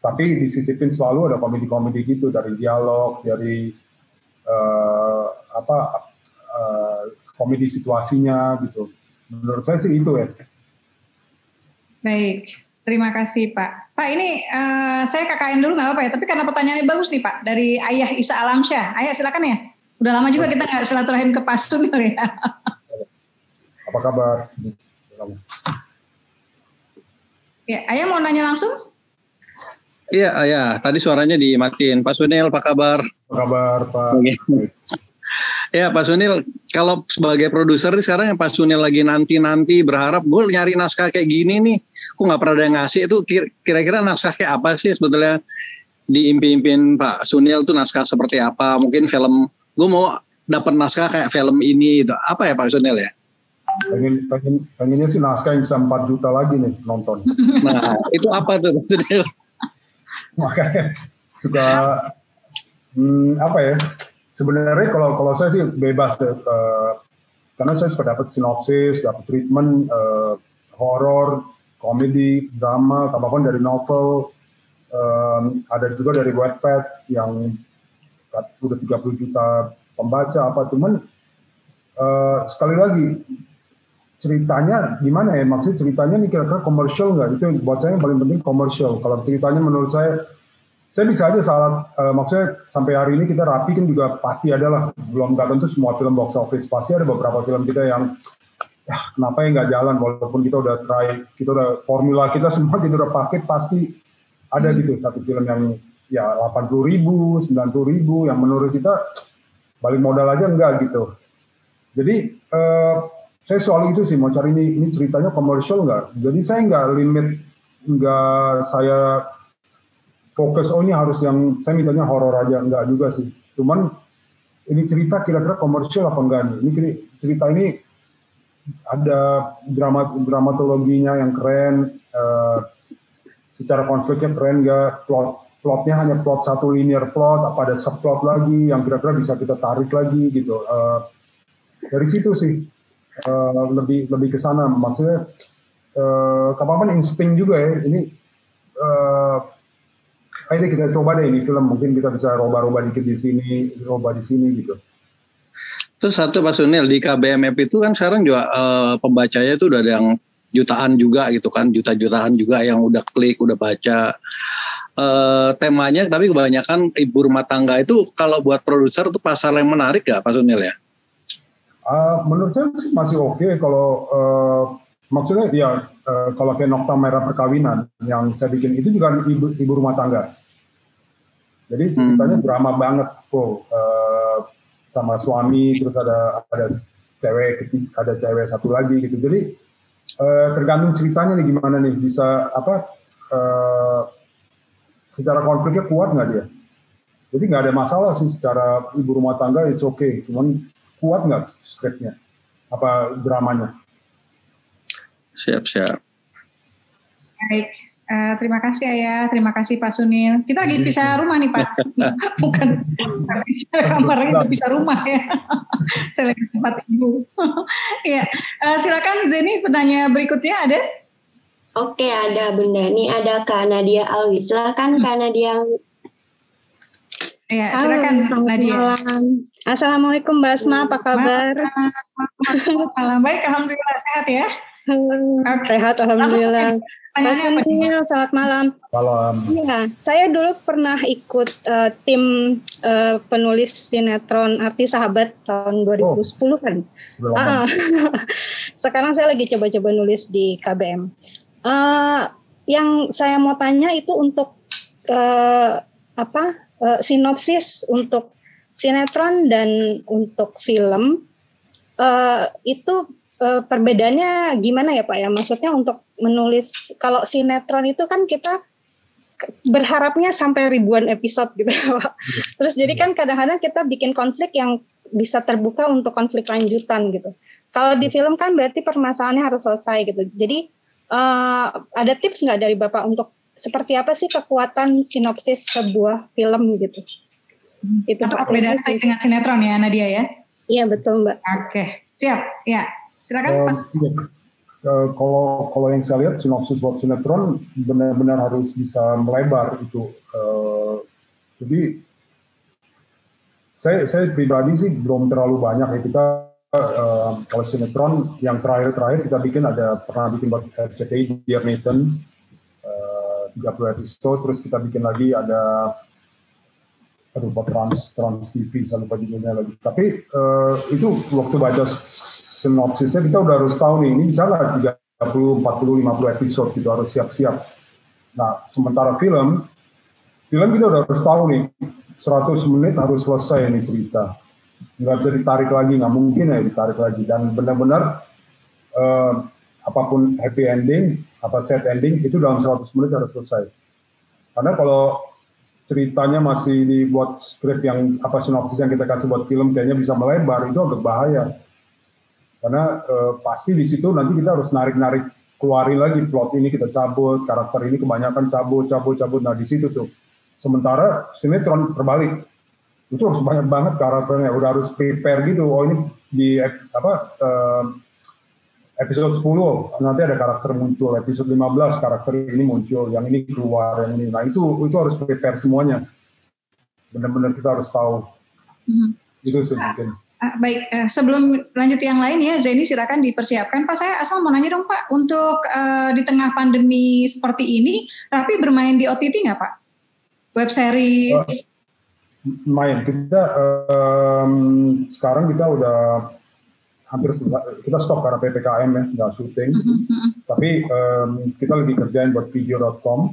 Tapi disisipin selalu ada komedi-komedi gitu dari dialog, dari komedi situasinya gitu. Menurut saya sih itu ya. Baik, terima kasih Pak. Pak ini saya KKN dulu nggak apa ya, tapi karena pertanyaannya bagus nih Pak, dari Ayah Isa Alamsyah. Ayah silakan ya. Udah lama juga kita nggak silaturahim ke Pak Sunil ya. Apa kabar? Ya, Ayah mau nanya langsung? Iya, Ayah. Tadi suaranya dimatiin. Pak Sunil, apa kabar? Apa kabar Pak? Ya Pak Sunil, kalau sebagai produser sekarang yang Pak Sunil lagi nanti berharap gue nyari naskah kayak gini nih, kok nggak pernah ada yang ngasih, itu kira-kira naskah kayak apa sih sebetulnya diimpi-impin Pak Sunil tuh naskah seperti apa? Mungkin film, gue mau dapat naskah kayak film ini, itu apa ya Pak Sunil ya? Pengennya sih naskah yang bisa 4 juta lagi nih nonton. Nah itu apa tuh Pak Sunil? Makanya suka apa ya? Sebenarnya kalau saya sih bebas deh, karena saya suka dapat sinopsis, dapat treatment, horor, komedi, drama, apapun dari novel, ada juga dari Wattpad yang udah 30 juta pembaca apa, cuman sekali lagi ceritanya gimana ya, maksudnya ceritanya nih kira-kira komersial nggak, itu buat saya yang paling penting komersial. Kalau ceritanya menurut saya bisa aja salah, maksudnya sampai hari ini kita rapi kan juga pasti ada lah, belum nggak tentu semua film box office, pasti ada beberapa film kita yang kenapa ya nggak jalan, walaupun kita udah try, kita udah formula kita semua kita udah pakai, pasti ada gitu satu film yang ya 80.000, 90.000 yang menurut kita balik modal aja enggak gitu. Jadi saya soal itu sih mau cari ini ceritanya komersial nggak, jadi saya nggak limit, nggak saya fokus, ini harus yang saya mintanya horor aja, enggak juga sih. Cuman ini cerita kira-kira komersial apa enggak nih? Ini cerita ini ada dramatologinya yang keren, secara konfliknya keren nggak, plotnya hanya plot satu linear plot, apa ada subplot lagi yang kira-kira bisa kita tarik lagi gitu. Dari situ sih lebih ke sana, maksudnya kapan insting juga ya ini. ini kita coba deh ini film, mungkin kita bisa roba-roba dikit di sini, roba di sini gitu. Terus satu Pak Sunil, di KBMF itu kan sekarang juga pembacanya itu udah ada yang jutaan juga gitu kan, juta-jutaan juga yang udah klik, udah baca. Temanya tapi kebanyakan ibu rumah tangga itu kalau buat produser itu pasar yang menarik gak Pak Sunil ya? Menurut saya sih masih oke kalau maksudnya ya kalau kayak Nokta Merah Perkawinan yang saya bikin itu juga ibu rumah tangga. Jadi ceritanya drama banget kok, sama suami, terus ada cewek satu lagi gitu. Jadi tergantung ceritanya nih gimana nih, bisa secara konfliknya kuat nggak dia. Jadi nggak ada masalah sih secara ibu rumah tangga, it's okay. Cuman kuat nggak skripnya, apa dramanya. Siap. Baik, terima kasih Ayah, terima kasih Pak Sunil. Kita lagi pisah rumah nih Pak, bukan pisah kamar, itu pisah rumah ya. Saya lagi tempat ibu. Ya, silakan Zeni, pertanyaan berikutnya ada? Oke, ada Bunda. Ini ada Kak Nadia Alwi. Silakan Kak Nadia Alwi. Ya, silakan Nadia. Assalamualaikum Mbak Asma, apa kabar? Salam baik, alhamdulillah sehat ya. Sehat, alhamdulillah. Mas Sunil, selamat malam. Malam. Ya, saya dulu pernah ikut tim penulis sinetron Arti Sahabat tahun 2010 kan. Sekarang saya lagi coba-coba nulis di KBM. Yang saya mau tanya itu untuk sinopsis untuk sinetron dan untuk film itu perbedaannya gimana ya Pak ya? Maksudnya untuk menulis, kalau sinetron itu kan kita berharapnya sampai ribuan episode gitu Pak. Terus jadi kan kadang-kadang kita bikin konflik yang bisa terbuka untuk konflik lanjutan gitu. Kalau di film kan berarti permasalahannya harus selesai gitu. Jadi ada tips nggak dari Bapak untuk seperti apa sih kekuatan sinopsis sebuah film gitu? Itu apa perbedaan dengan sinetron ya Nadia ya? Iya betul Mbak. Oke, siap. Ya, silakan Pak. Kalau yang saya lihat sinopsis buat sinetron benar-benar harus bisa melebar itu. Jadi saya pribadi sih belum terlalu banyak ya kita kalau sinetron yang terakhir kita bikin pernah bikin buat RCTI Dear Nathan 30 episode, terus kita bikin lagi ada buat Trans TV, saya lupa judulnya lagi. Tapi itu waktu baca sinopsisnya kita udah harus tahu nih, ini bisa nggak 30, 40, 50 episode gitu, harus siap-siap. Nah, sementara film kita udah harus tahu nih, 100 menit harus selesai nih cerita. Nggak bisa ditarik lagi, nggak mungkin ya ditarik lagi. Dan benar-benar apapun happy ending, sad ending, itu dalam 100 menit harus selesai. Karena kalau ceritanya masih dibuat skrip yang sinopsis yang kita kasih buat film kayaknya bisa melebar, itu agak bahaya. Karena pasti di situ nanti kita harus narik-narik, keluarin lagi plot ini kita cabut, karakter ini kebanyakan cabut. Nah di situ tuh. Sementara sinetron terbalik, itu harus banyak banget karakternya, udah harus prepare gitu. Oh ini di episode 10 nanti ada karakter muncul, episode 15 karakter ini muncul, yang ini keluar, yang ini. Nah itu harus prepare semuanya. Benar-benar kita harus tahu. Itu sih mungkin. Baik, sebelum lanjut yang lain ya, Zeni silakan dipersiapkan. Pak, saya asal mau nanya dong Pak, untuk di tengah pandemi seperti ini, Rapi bermain di OTT nggak Pak? Web series? Main, kita sekarang kita udah hampir kita stop karena PPKM ya, nggak syuting. Tapi kita lagi kerjain buat video.com.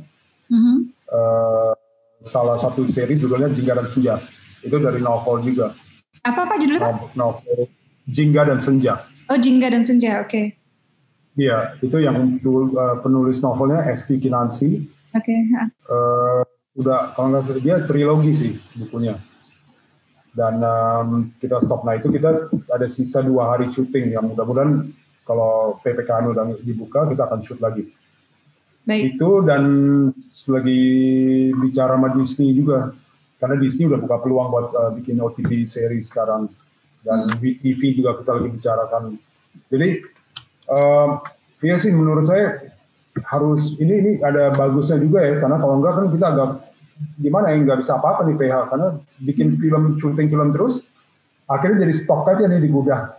Salah satu seri judulnya Jingga dan Senja. Itu dari novel juga. Apa judulnya? Novel Jingga dan Senja. Oh, Jingga dan Senja, oke. Iya, itu yang penulis novelnya SP Kinansi. Oke. Udah, kalau nggak salah dia trilogi sih bukunya. Dan kita stop. Nah itu kita ada sisa 2 hari syuting yang mudah-mudahan kalau PPKM udah dibuka kita akan shoot lagi. Baik. Itu dan lagi bicara sama Disney juga. Karena Disney udah buka peluang buat bikin OTT series sekarang. Dan TV juga kita lagi bicarakan. Jadi, iya sih menurut saya harus, ini ada bagusnya juga ya. Karena kalau enggak kan kita agak gimana ya, nggak bisa apa-apa nih PH, karena bikin syuting film terus, akhirnya jadi stok aja nih di gudang.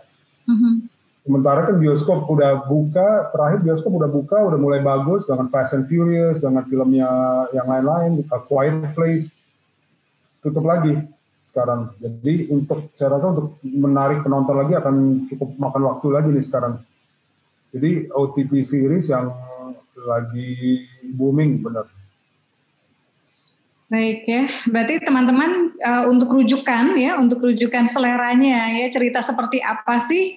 Sementara kan bioskop udah buka, terakhir bioskop udah buka, udah mulai bagus dengan Fast and Furious, dengan filmnya yang lain-lain, A Quiet Place, tutup lagi sekarang. Jadi saya rasa untuk menarik penonton lagi akan cukup makan waktu lagi nih sekarang. Jadi OTT series yang lagi booming benar. Baik ya, berarti teman-teman untuk rujukan seleranya ya, cerita seperti apa sih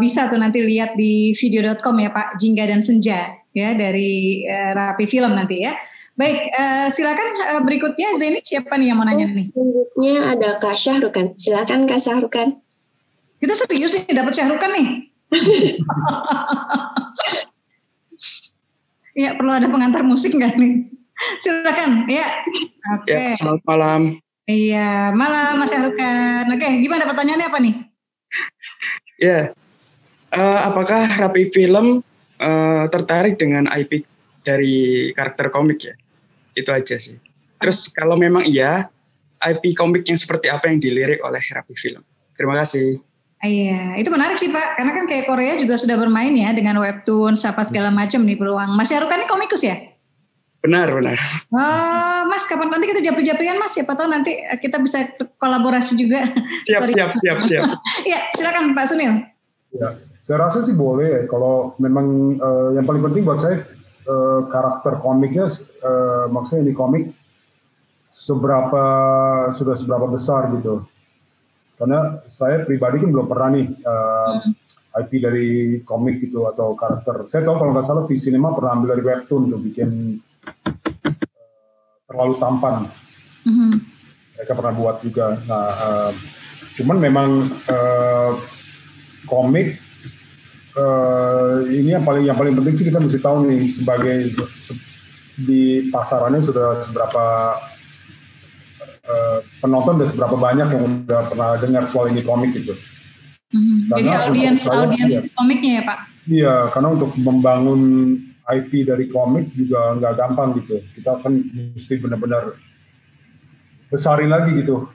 bisa tuh nanti lihat di video.com ya Pak, Jingga dan Senja ya dari Rapi Film nanti ya. Baik, silakan berikutnya Zeni, siapa nih yang mau nanya nih? Berikutnya ada Kak Syahrukan, silakan Kak Syahrukan. Kita serius nih dapat Syahrukan nih. Ya perlu ada pengantar musik nggak nih? Silakan ya. Oke. Ya, selamat malam. Iya, malam Mas Syahrukan. Oke, gimana pertanyaannya apa nih? Ya, apakah Rapi Film tertarik dengan IP dari karakter komik ya? Itu aja sih. Terus kalau memang iya, IP komik yang seperti apa yang dilirik oleh Rapi Film? Terima kasih. Iya, itu menarik sih Pak, karena kan kayak Korea juga sudah bermain ya dengan webtoon, apa segala macam nih peluang. Mas Syahrukan ini komikus ya? Benar. Mas, kapan nanti kita japri-japrian Mas? Siapa tahu nanti kita bisa kolaborasi juga. Siap. Ya, silakan Pak Sunil. Ya, saya rasa sih boleh. Kalau memang yang paling penting buat saya karakter komiknya, maksudnya ini komik sudah seberapa besar gitu. Karena saya pribadi kan belum pernah nih IP dari komik gitu atau karakter. Saya tahu kalau nggak salah V-Cinema pernah ambil dari webtoon untuk bikin terlalu tampan. Mereka pernah buat juga. Nah, cuman memang komik ini yang paling penting sih kita mesti tahu nih sebagai di pasarannya sudah seberapa penonton dan seberapa banyak yang udah pernah dengar soal ini komik gitu. Jadi audiens komiknya ya Pak? Iya, karena untuk membangun IP dari komik juga nggak gampang gitu. Kita kan mesti benar-benar besarin lagi gitu.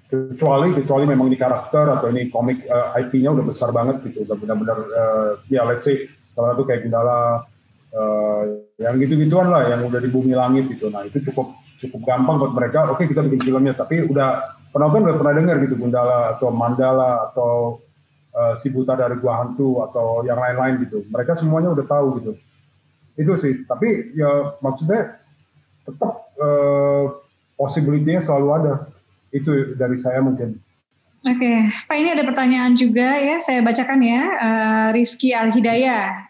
Kecuali memang di karakter atau ini komik IP-nya udah besar banget gitu. Udah benar-benar ya let's say salah satu kayak Gundala yang gitu-gituan lah yang udah di bumi langit gitu. Nah itu cukup gampang buat mereka. Oke, kita bikin filmnya, tapi penonton udah pernah dengar gitu Gundala atau Mandala atau Si Buta dari Gua Hantu atau yang lain-lain gitu. Mereka semuanya udah tahu gitu. Itu sih. Tapi ya maksudnya tetap possibility-nya selalu ada. Itu dari saya mungkin. Oke, Pak ini ada pertanyaan juga ya. Saya bacakan ya. Rizky Al-Hidayah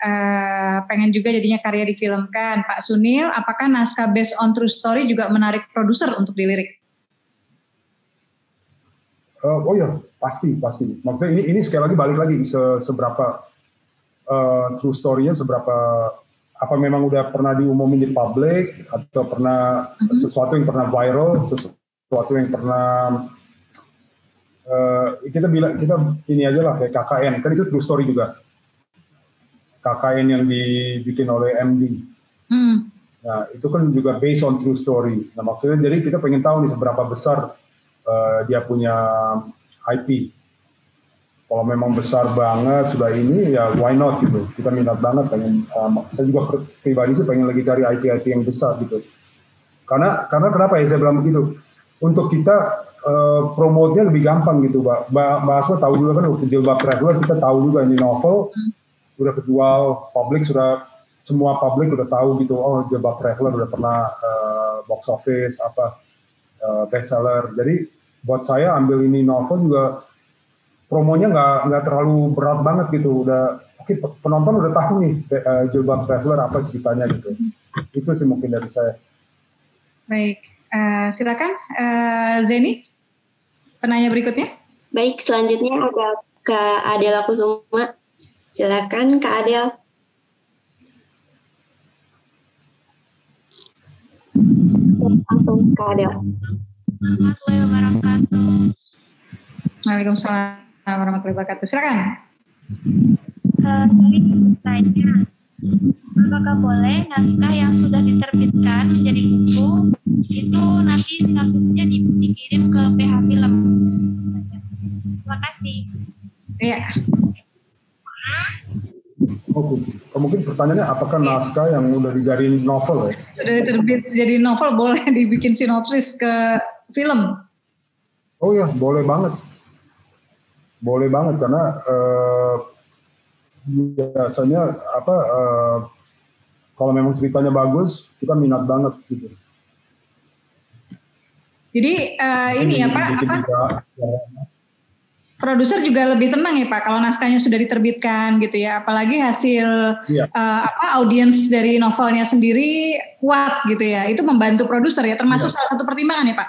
pengen juga jadinya karya difilmkan. Pak Sunil, apakah naskah based on true story juga menarik produser untuk dilirik? Oh ya, pasti. Maksudnya ini sekali lagi balik lagi seberapa true story-nya, seberapa apa memang udah pernah diumumin di publik atau pernah sesuatu yang pernah viral, sesuatu yang pernah kita ini aja lah kayak KKN, kan itu true story juga. KKN yang dibikin oleh MD. Nah, itu kan juga based on true story. Nah, maksudnya jadi kita pengen tahu nih seberapa besar dia punya IP. Kalau memang besar banget sudah ini ya why not gitu. Kita minat banget pengen. Saya juga pribadi sih pengen lagi cari IP yang besar gitu. Karena kenapa ya saya bilang begitu? Untuk kita promote-nya lebih gampang gitu, Mbak Asma tahu juga kan waktu Jilbab Traveler kita tahu juga ini novel udah kejual, semua publik udah tahu gitu. Oh Jilbab Traveler udah pernah box office bestseller. Jadi buat saya ambil ini novel juga promonya nggak terlalu berat banget gitu. Udah oke, penonton udah tahu nih Jilbab Traveler apa ceritanya gitu. Itu sih mungkin dari saya. Baik, silakan Zeni, penanya berikutnya. Baik, selanjutnya ada Kak Adel Kusuma. Silakan Kak Adel. Langsung Kak Adel. Warahmatullahi wabarakatuh. Waalaikumsalam warahmatullahi wabarakatuh. Silakan. Saya bertanya, apakah boleh naskah yang sudah diterbitkan menjadi buku itu nanti sinopsisnya dikirim ke PH Film? Terima kasih. Iya. Mungkin pertanyaannya apakah naskah yang udah dijadiin novel ya? Sudah diterbit jadi novel boleh dibikin sinopsis ke film? Oh ya, boleh banget. Boleh banget karena biasanya kalau memang ceritanya bagus, kita minat banget gitu. Jadi ini ya Pak, produser juga lebih tenang ya Pak kalau naskahnya sudah diterbitkan gitu ya, apalagi hasil audiens dari novelnya sendiri kuat gitu ya, itu membantu produser ya, termasuk salah satu pertimbangan ya Pak.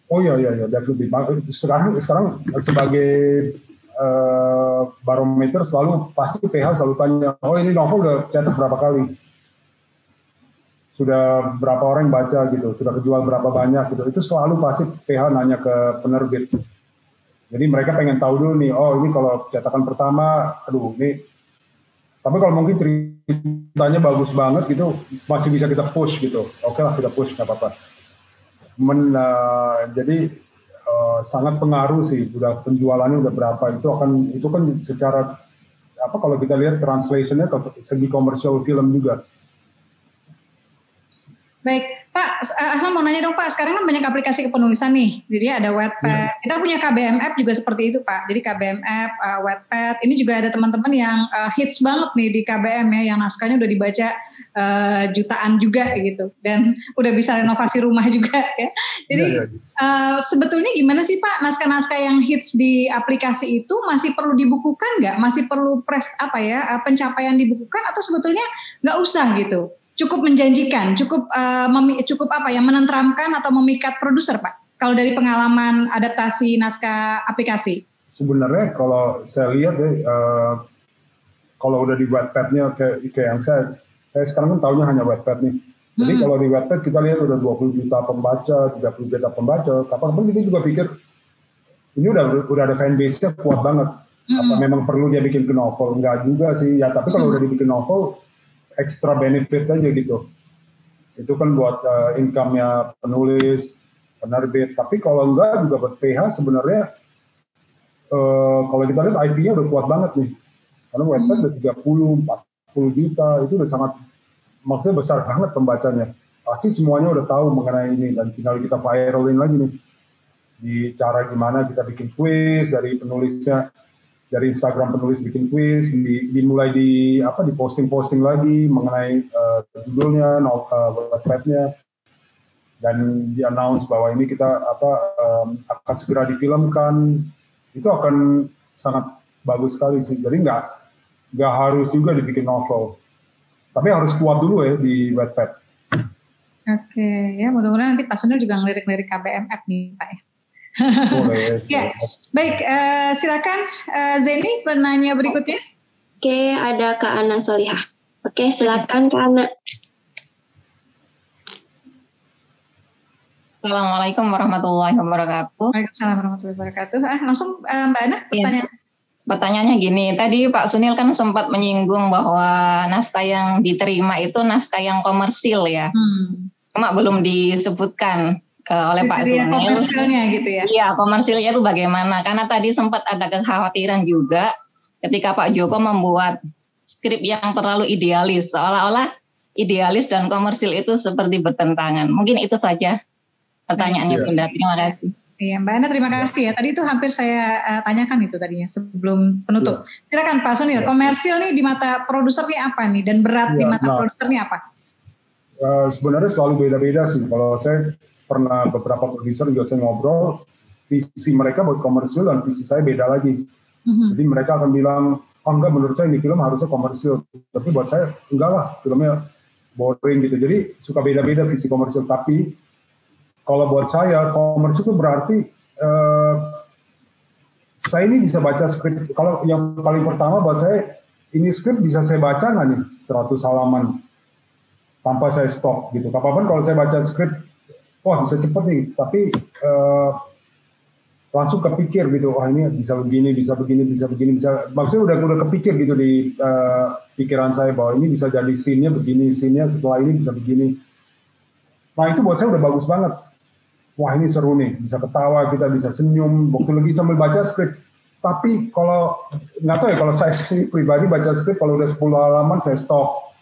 Oh iya, lebih sekarang sebagai barometer selalu pasti PH selalu tanya, oh ini novel udah cetak berapa kali, sudah berapa orang yang baca gitu, sudah kejual berapa banyak gitu, itu selalu pasti PH nanya ke penerbit. Jadi mereka pengen tahu dulu nih, oh ini kalau cetakan pertama, aduh ini, tapi kalau mungkin ceritanya bagus banget gitu, masih bisa kita push gitu, oke lah kita push, nggak apa-apa. Jadi sangat pengaruh sih, udah penjualannya udah berapa, itu kan secara kalau kita lihat translationnya ke segi komersial film juga. Baik, Pak, asal mau nanya dong Pak, sekarang kan banyak aplikasi kepenulisan nih, jadi ada Wattpad, kita punya KBM App juga seperti itu Pak, jadi KBM App, Wattpad, ini juga ada teman-teman yang hits banget nih di KBM ya, yang naskahnya udah dibaca jutaan juga gitu, dan udah bisa renovasi rumah juga ya. Jadi sebetulnya gimana sih Pak, naskah-naskah yang hits di aplikasi itu masih perlu dibukukan nggak? Masih perlu pencapaian dibukukan atau sebetulnya nggak usah gitu? Cukup menjanjikan, cukup menenteramkan atau memikat produser Pak? Kalau dari pengalaman adaptasi naskah aplikasi? Sebenarnya kalau saya lihat kalau udah di Wattpad-nya kayak yang saya sekarang kan tahunya hanya Wattpad nih. Jadi kalau di Wattpad kita lihat udah 20 juta pembaca, 30 juta pembaca, kapan-kapan kita juga pikir ini udah ada fanbase-nya kuat banget. Apa memang perlu dia bikin ke novel? Enggak juga sih. Ya tapi kalau udah dibikin novel, extra benefit aja gitu. Itu kan buat income-nya penulis, penerbit. Tapi kalau enggak juga buat PH sebenarnya kalau kita lihat IP-nya udah kuat banget nih. Karena website udah 30, 40 juta, itu udah sangat, maksudnya besar banget pembacanya. Pasti semuanya udah tahu mengenai ini dan tinggal kita viralin lagi nih. Di cara gimana kita bikin quiz dari penulisnya, dari Instagram penulis bikin quiz, dimulai di posting lagi mengenai judulnya, website-nya, dan di-announce bahwa ini kita akan segera difilmkan, itu akan sangat bagus sekali sih. Jadi nggak harus juga dibikin novel, tapi harus kuat dulu ya di Wattpad. Oke, ya mudah-mudahan nanti Pak Sunil juga ngelirik-ngelirik KBM App nih Pak ya. Boleh. Ya, baik, silakan Zeni penanya berikutnya. Oke, ada Kak Ana Solihah. Oke, silakan Kak Ana. Assalamualaikum warahmatullahi wabarakatuh. Waalaikumsalam warahmatullahi wabarakatuh. Langsung Mbak Ana pertanyaan. Pertanyaannya gini, tadi Pak Sunil kan sempat menyinggung bahwa naskah yang diterima itu naskah yang komersil ya. Cuma belum disebutkan oleh Pak Sunil. Komersilnya gitu ya? Iya, komersilnya itu bagaimana? Karena tadi sempat ada kekhawatiran juga ketika Pak Joko membuat skrip yang terlalu idealis, seolah-olah idealis dan komersil itu seperti bertentangan. Mungkin itu saja pertanyaannya Bunda. Terima kasih. Iya, Mbak Ana terima kasih ya. Tadi itu hampir saya tanyakan itu tadinya sebelum penutup. Silakan Pak Sunil, komersil nih di mata produser nih apa nih? Dan berat di mata produser nih apa? Sebenarnya selalu beda-beda sih. Kalau saya pernah beberapa produser juga saya ngobrol, visi mereka buat komersil dan visi saya beda lagi. Jadi mereka akan bilang, oh enggak, menurut saya ini film harusnya komersil. Tapi buat saya, enggak lah, filmnya boring gitu. Jadi suka beda-beda visi komersil. Tapi kalau buat saya, komersil itu berarti saya ini bisa baca skrip. Kalau yang paling pertama buat saya, ini skrip bisa saya baca nggak nih 100 halaman tanpa saya stop gitu. Kapan kalau saya baca skrip, wah bisa cepet nih. Tapi langsung kepikir gitu, wah ini bisa begini, bisa begini, bisa begini, bisa, maksudnya udah kepikir gitu di pikiran saya bahwa ini bisa jadi scene-nya begini, scene-nya setelah ini bisa begini. Nah itu buat saya udah bagus banget. Wah ini seru nih, bisa ketawa, kita bisa senyum, waktu lagi sambil baca skrip. Tapi kalau, nggak tahu ya, kalau saya pribadi baca skrip, kalau udah 10 halaman saya stop,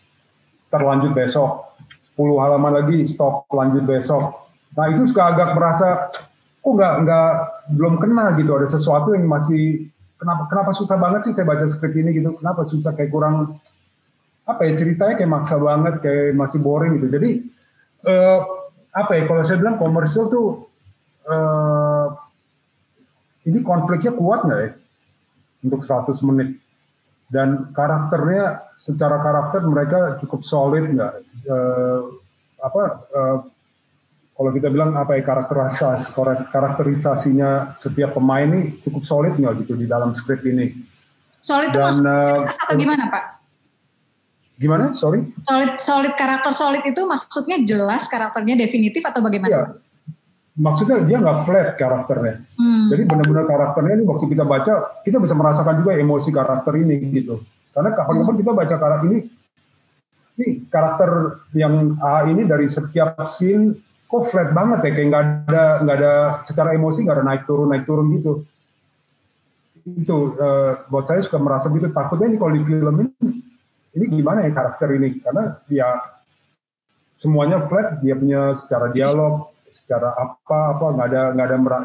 terlanjut besok. 10 halaman lagi, stop, lanjut besok. Nah itu suka agak merasa, kok belum kena gitu, ada sesuatu yang masih, kenapa susah banget sih saya baca skrip ini gitu, kenapa susah, kayak kurang, apa ya, ceritanya kayak maksa banget, kayak masih boring gitu. Jadi, apa ya, kalau saya bilang komersil tuh ini konfliknya kuat nggak ya untuk 100 menit, dan karakternya, secara karakter mereka cukup solid nggak, kalau kita bilang apa ya, karakterisasinya setiap pemain ini cukup solid nggak gitu di dalam skrip ini. Solid itu maksudnya atau gimana Pak? Gimana? Sorry? Solid karakter solid itu maksudnya jelas karakternya definitif atau bagaimana? Iya. Maksudnya dia nggak flat karakternya. Jadi benar-benar karakternya ini waktu kita baca, kita bisa merasakan juga emosi karakter ini gitu. Karena kapan-kapan kita baca karakter ini karakter yang A ini dari setiap scene kok flat banget ya, kayak nggak ada secara emosi, nggak ada naik turun gitu. Itu buat saya suka merasa gitu. Takutnya ini kalau di film ini gimana ya karakter ini, karena dia semuanya flat, dia punya secara dialog, secara apa nggak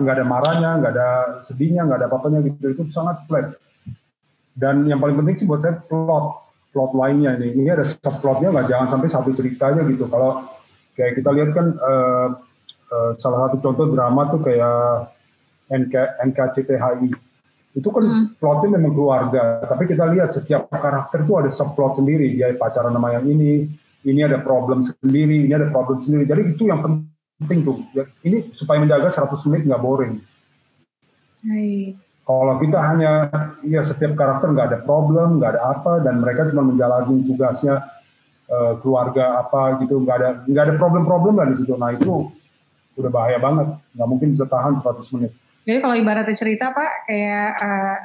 ada marahnya, nggak ada sedihnya, nggak ada apa-apanya gitu, itu sangat flat. Dan yang paling penting sih buat saya plot lainnya ini ada subplotnya, nggak, jangan sampai satu cerita aja gitu. Kalau kayak kita lihat kan salah satu contoh drama tuh kayak NKCTHI. Itu kan plotnya memang keluarga, tapi kita lihat setiap karakter itu ada subplot sendiri, dia pacaran sama yang ini ada problem sendiri, ini ada problem sendiri, jadi itu yang penting tuh, ini supaya menjaga 100 menit nggak boring. Kalau kita hanya, ya setiap karakter nggak ada problem, nggak ada apa, dan mereka cuma menjalani tugasnya keluarga apa gitu, nggak ada problem-problem lah di situ, nah itu udah bahaya banget, nggak mungkin bisa tahan 100 menit. Jadi kalau ibaratnya cerita Pak, kayak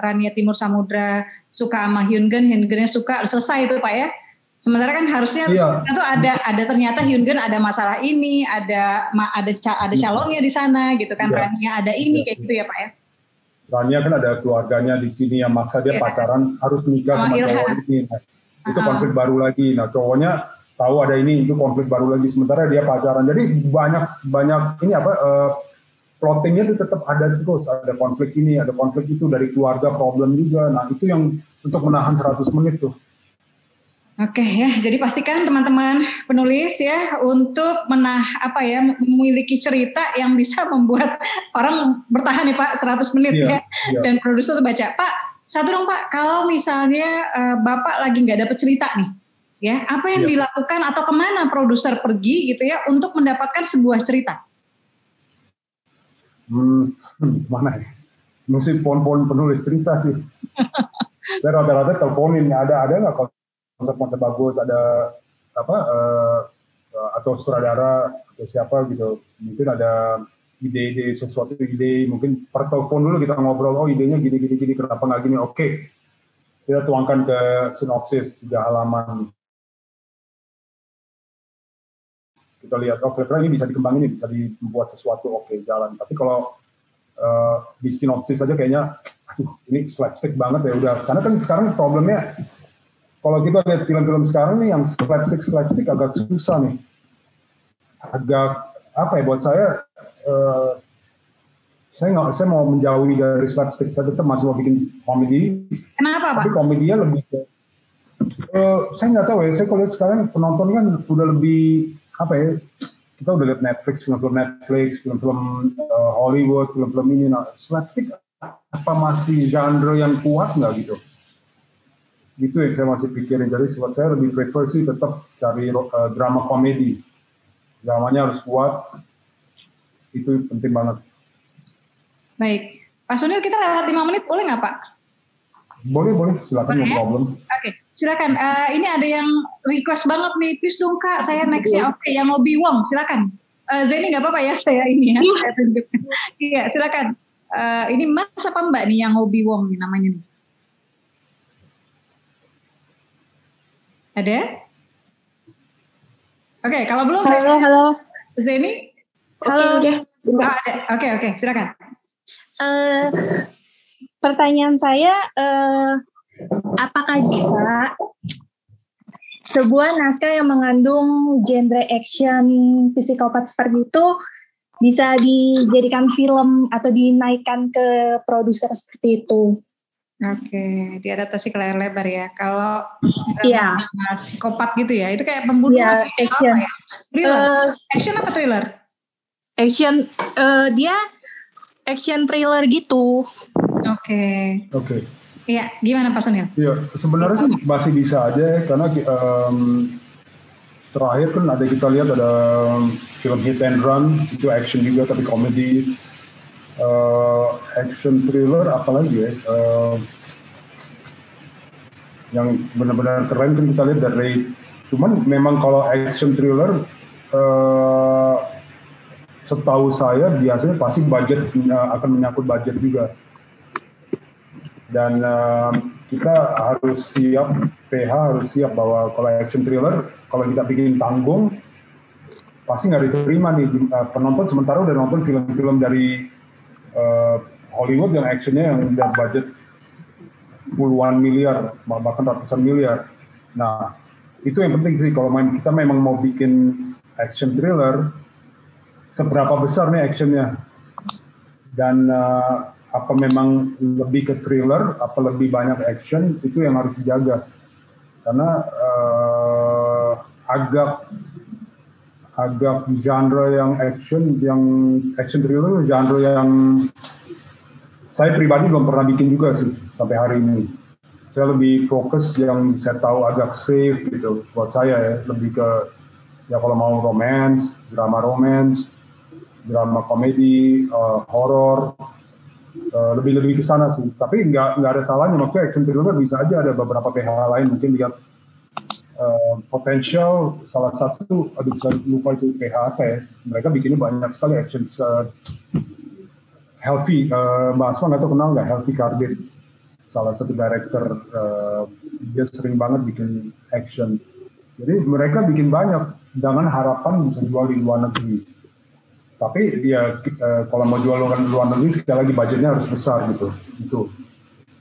Rania Timur Samudra suka sama Hyun-geun, Hyun-geunnya suka, selesai itu Pak ya. Sementara kan harusnya itu ada ternyata Hyun-geun ada masalah ini, ada calonnya di sana gitu kan, Rania ada ini kayak gitu ya Pak ya. Rania kan ada keluarganya di sini yang maksa dia pacaran harus nikah sama cowok ini. Nah, itu konflik baru lagi. Nah cowoknya tahu ada ini, itu konflik baru lagi. Sementara dia pacaran. Jadi banyak ini apa? Plottingnya itu tetap ada terus, ada konflik ini, ada konflik itu, dari keluarga problem juga. Nah itu yang untuk menahan 100 menit tuh. Oke ya, jadi pastikan teman-teman penulis ya untuk memiliki cerita yang bisa membuat orang bertahan nih Pak 100 menit ya. Dan produser baca. Pak, satu dong Pak, kalau misalnya Bapak lagi nggak dapat cerita nih, ya apa yang dilakukan atau kemana produser pergi gitu ya untuk mendapatkan sebuah cerita? Mana ya? Mesti pon penulis cerita sih. Saya rata-rata teleponin, ada nggak konsep bagus, ada apa atau sutradara atau siapa gitu, mungkin ada ide sesuatu ide, mungkin per telepon dulu kita ngobrol, oh idenya gini kenapa nggak gini, oke. Kita tuangkan ke sinopsis 3 halaman. Kita lihat, oh kira-kira ini bisa dikembangin, bisa dibuat sesuatu, oke, jalan. Tapi kalau di sinopsis aja kayaknya, aduh ini slapstick banget ya udah. Karena kan sekarang problemnya, kalau kita lihat film-film sekarang nih yang slapstick agak susah nih. Agak, apa ya, buat saya mau menjauhi dari slapstick, saya tetap masih mau bikin komedi. Kenapa Pak? Tapi komedinya lebih, saya nggak tahu ya, saya kalau lihat sekarang penonton kan udah lebih, apa ya, kita udah lihat film-film Netflix, film-film Hollywood, film-film ini, nah slapstick apa masih genre yang kuat nggak gitu? Gitu yang saya masih pikirin. Jadi buat saya lebih prefer sih tetap cari drama komedi, dramanya harus kuat, itu penting banget. Baik, Pak Sunil, kita lewat 5 menit boleh nggak Pak? Boleh, silakan, no problem. Oke, silakan. Ini ada yang request banget nih, please dong Kak, saya nextnya oke, yang Obi Wong, silakan. Zeni nggak apa-apa ya, saya ini ya, saya tunjuk. Iya, silakan. Ini Mas apa Mbak nih yang hobi Wong nih namanya nih? Ada? Oke, kalau belum. Halo. Zeni? Halo. Oke, udah. Oke, silakan. Pertanyaan saya, apakah bisa sebuah naskah yang mengandung genre action psikopat seperti itu bisa dijadikan film atau dinaikkan ke produser seperti itu? Oke, diadaptasi ke layar lebar ya. Kalau psikopat gitu ya, itu kayak pembunuh action. Apa ya? Thriller. Action apa thriller? Action, dia action thriller gitu. Oke. Iya, gimana Pak Sunil? Iya, sebenarnya sih masih bisa aja ya, karena terakhir kan kita lihat ada film Hit and Run, itu action juga tapi komedi. Action thriller apalagi ya, yang benar-benar keren kan kita lihat dari, cuman memang kalau action thriller setahu saya biasanya pasti budget akan menyangkut budget juga. Dan kita harus siap, PH harus siap bahwa kalau action thriller, kalau kita bikin tanggung, pasti nggak diterima nih penonton. Sementara udah nonton film-film dari Hollywood yang actionnya yang udah budget puluhan miliar, bahkan ratusan miliar. Nah, itu yang penting sih kalau kita memang mau bikin action thriller, seberapa besar nih actionnya, dan apa memang lebih ke thriller, apa lebih banyak action, itu yang harus dijaga. Karena agak genre yang action thriller, genre yang saya pribadi belum pernah bikin juga sih sampai hari ini. Saya lebih fokus yang saya tahu agak safe gitu buat saya ya, lebih ke ya kalau mau romance, drama komedi, horor, lebih ke sana sih. Tapi nggak ada salahnya, maksudnya action thriller bisa aja ada beberapa PH lain mungkin lihat potensial. Salah satu, saya lupa itu PH apa ya, mereka bikinnya banyak sekali action. Healthy, Mbak Asma nggak tahu kenal nggak, Healthy Carbit, salah satu director, dia sering banget bikin action. Jadi mereka bikin banyak dengan harapan bisa jual di luar negeri. Tapi ya kalau mau jual luar negeri sekali lagi budgetnya harus besar gitu. Itu.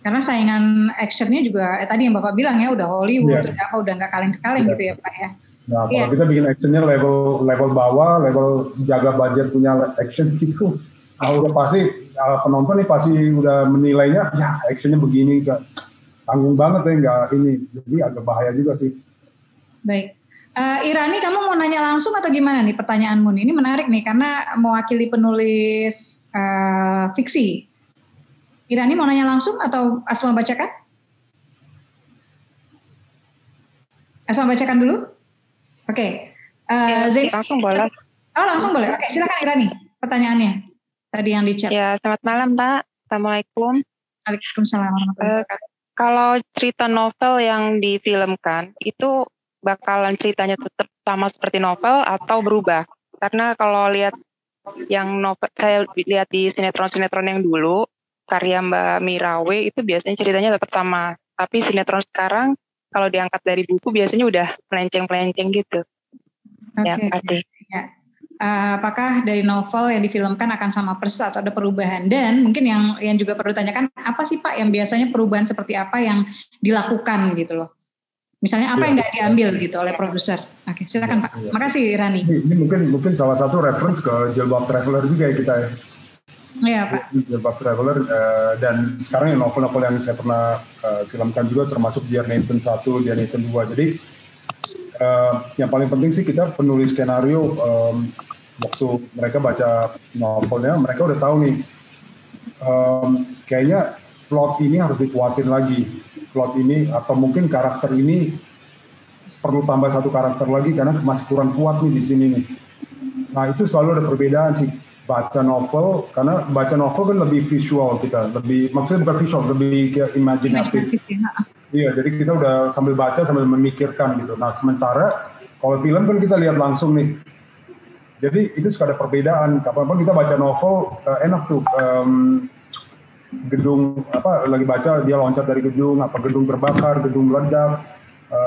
Karena saingan actionnya juga tadi yang Bapak bilang ya udah Hollywood, udah nggak kaleng-kaleng gitu ya Pak ya. Nah kalau kita bikin actionnya level bawah, level jaga budget punya action gitu, udah pasti penonton nih pasti udah menilainya ya actionnya begini, gak tanggung banget ya, nggak ini, jadi agak bahaya juga sih. Baik. Irani, kamu mau nanya langsung atau gimana nih pertanyaanmu nih? Ini menarik nih karena mewakili penulis fiksi. Irani mau nanya langsung atau Asma bacakan? Asma bacakan dulu? Oke. Zain, langsung boleh. Oh langsung boleh. Oke, silakan Irani pertanyaannya. Tadi yang di chat. Ya, selamat malam Pak. Assalamualaikum. Waalaikumsalam warahmatullahi wabarakatuh. Kalau cerita novel yang difilmkan itu bakalan ceritanya tetap sama seperti novel atau berubah? Karena kalau lihat yang novel, saya lihat di sinetron-sinetron yang dulu, karya Mbak Mirawe itu biasanya ceritanya tetap sama. Tapi sinetron sekarang kalau diangkat dari buku biasanya udah melenceng-melenceng gitu. Okay. Ya, pasti. Ya. Apakah dari novel yang difilmkan akan sama persis atau ada perubahan? Dan mungkin yang juga perlu ditanyakan, apa sih Pak yang biasanya perubahan seperti apa yang dilakukan gitu loh? Misalnya apa yang nggak diambil gitu oleh produser? Oke, silakan Pak. Makasih Rani. Ini mungkin salah satu reference ke Jilbab Traveler juga ya kita ya. Iya Pak. Jilbab Traveler, dan sekarang yang novel-novel yang saya pernah filmkan juga termasuk Dear Nathan 1, Dear Nathan 2. Jadi yang paling penting sih kita penulis skenario, waktu mereka baca novelnya mereka udah tahu nih kayaknya plot ini harus dikuatin lagi, plot ini atau mungkin karakter ini perlu tambah satu karakter lagi karena masih kurang kuat nih di sini nih. Nah itu selalu ada perbedaan sih baca novel, karena baca novel kan lebih visual, kita lebih, maksudnya bukan visual, lebih kayak imajinatif. Iya, jadi kita udah sambil baca sambil memikirkan gitu. Nah sementara kalau film kan kita lihat langsung nih. Jadi itu suka ada perbedaan. Kapanpun kita baca novel enak tuh gedung lagi baca dia loncat dari gedung, gedung terbakar, gedung meledak,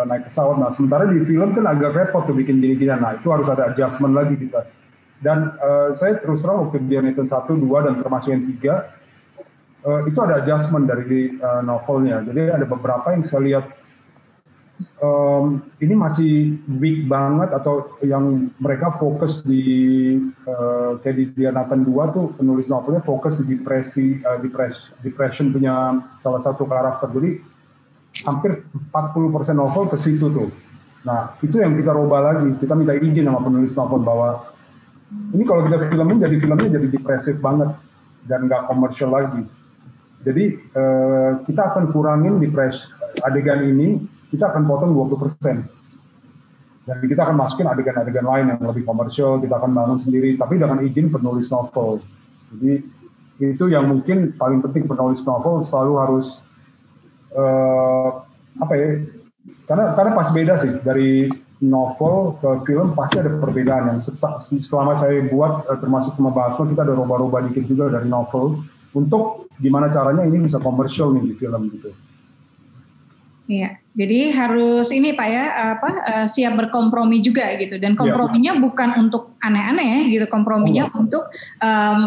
naik pesawat. Nah sementara di film kan agak repot tuh bikin gini-gini. Nah itu harus ada adjustment lagi kita. Dan saya terus terang waktu dia nonton 1, 2 dan termasuk yang 3 itu ada adjustment dari novelnya. Jadi ada beberapa yang saya lihat ini masih weak banget, atau yang mereka fokus di kayak di Dear Nathan 2 tuh penulis novelnya fokus di depression punya salah satu karakter. Jadi hampir 40% novel ke situ tuh. Nah itu yang kita rubah lagi, kita minta izin sama penulis novel bahwa ini kalau kita filmnya jadi depresif banget dan nggak komersial lagi. Jadi kita akan kurangin adegan ini, kita akan potong 20%. Dan kita akan masukin adegan-adegan lain yang lebih komersial, kita akan bangun sendiri, tapi dengan izin penulis novel. Jadi itu yang mungkin paling penting, penulis novel selalu harus karena pas beda sih dari novel ke film, pasti ada perbedaan yang selama saya buat termasuk sama Basma, kita ada rubah-rubah dikit juga dari novel untuk gimana caranya ini bisa komersial nih di film gitu. Iya, jadi harus ini Pak ya, siap berkompromi juga gitu, dan komprominya bukan untuk aneh-aneh gitu, komprominya untuk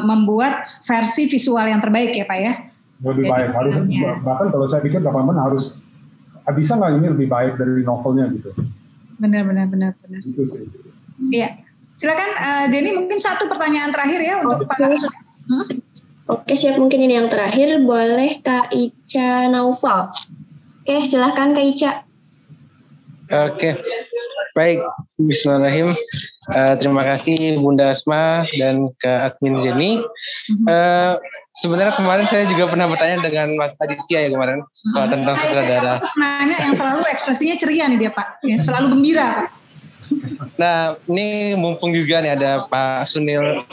membuat versi visual yang terbaik ya Pak ya. Lebih baik, harus bahkan kalau saya pikir kapan-kapan harus bisa nggak ini lebih baik dari novelnya gitu. Benar. Itu sih. Iya, silakan Jenny, mungkin satu pertanyaan terakhir ya untuk Pak Arsul. Oke, siap, mungkin ini yang terakhir, boleh Kak Ica Naufal. Oke, silahkan Kak Ica. Oke, baik, bismillahirrahmanirrahim. Terima kasih Bunda Asma dan Kak Admin Jenny. Sebenarnya kemarin saya juga pernah bertanya dengan Mas Aditya ya kemarin tentang sutradara. Nanya yang selalu ekspresinya ceria nih dia Pak, ya, selalu gembira Pak. Nah, ini mumpung juga nih ada Pak Sunil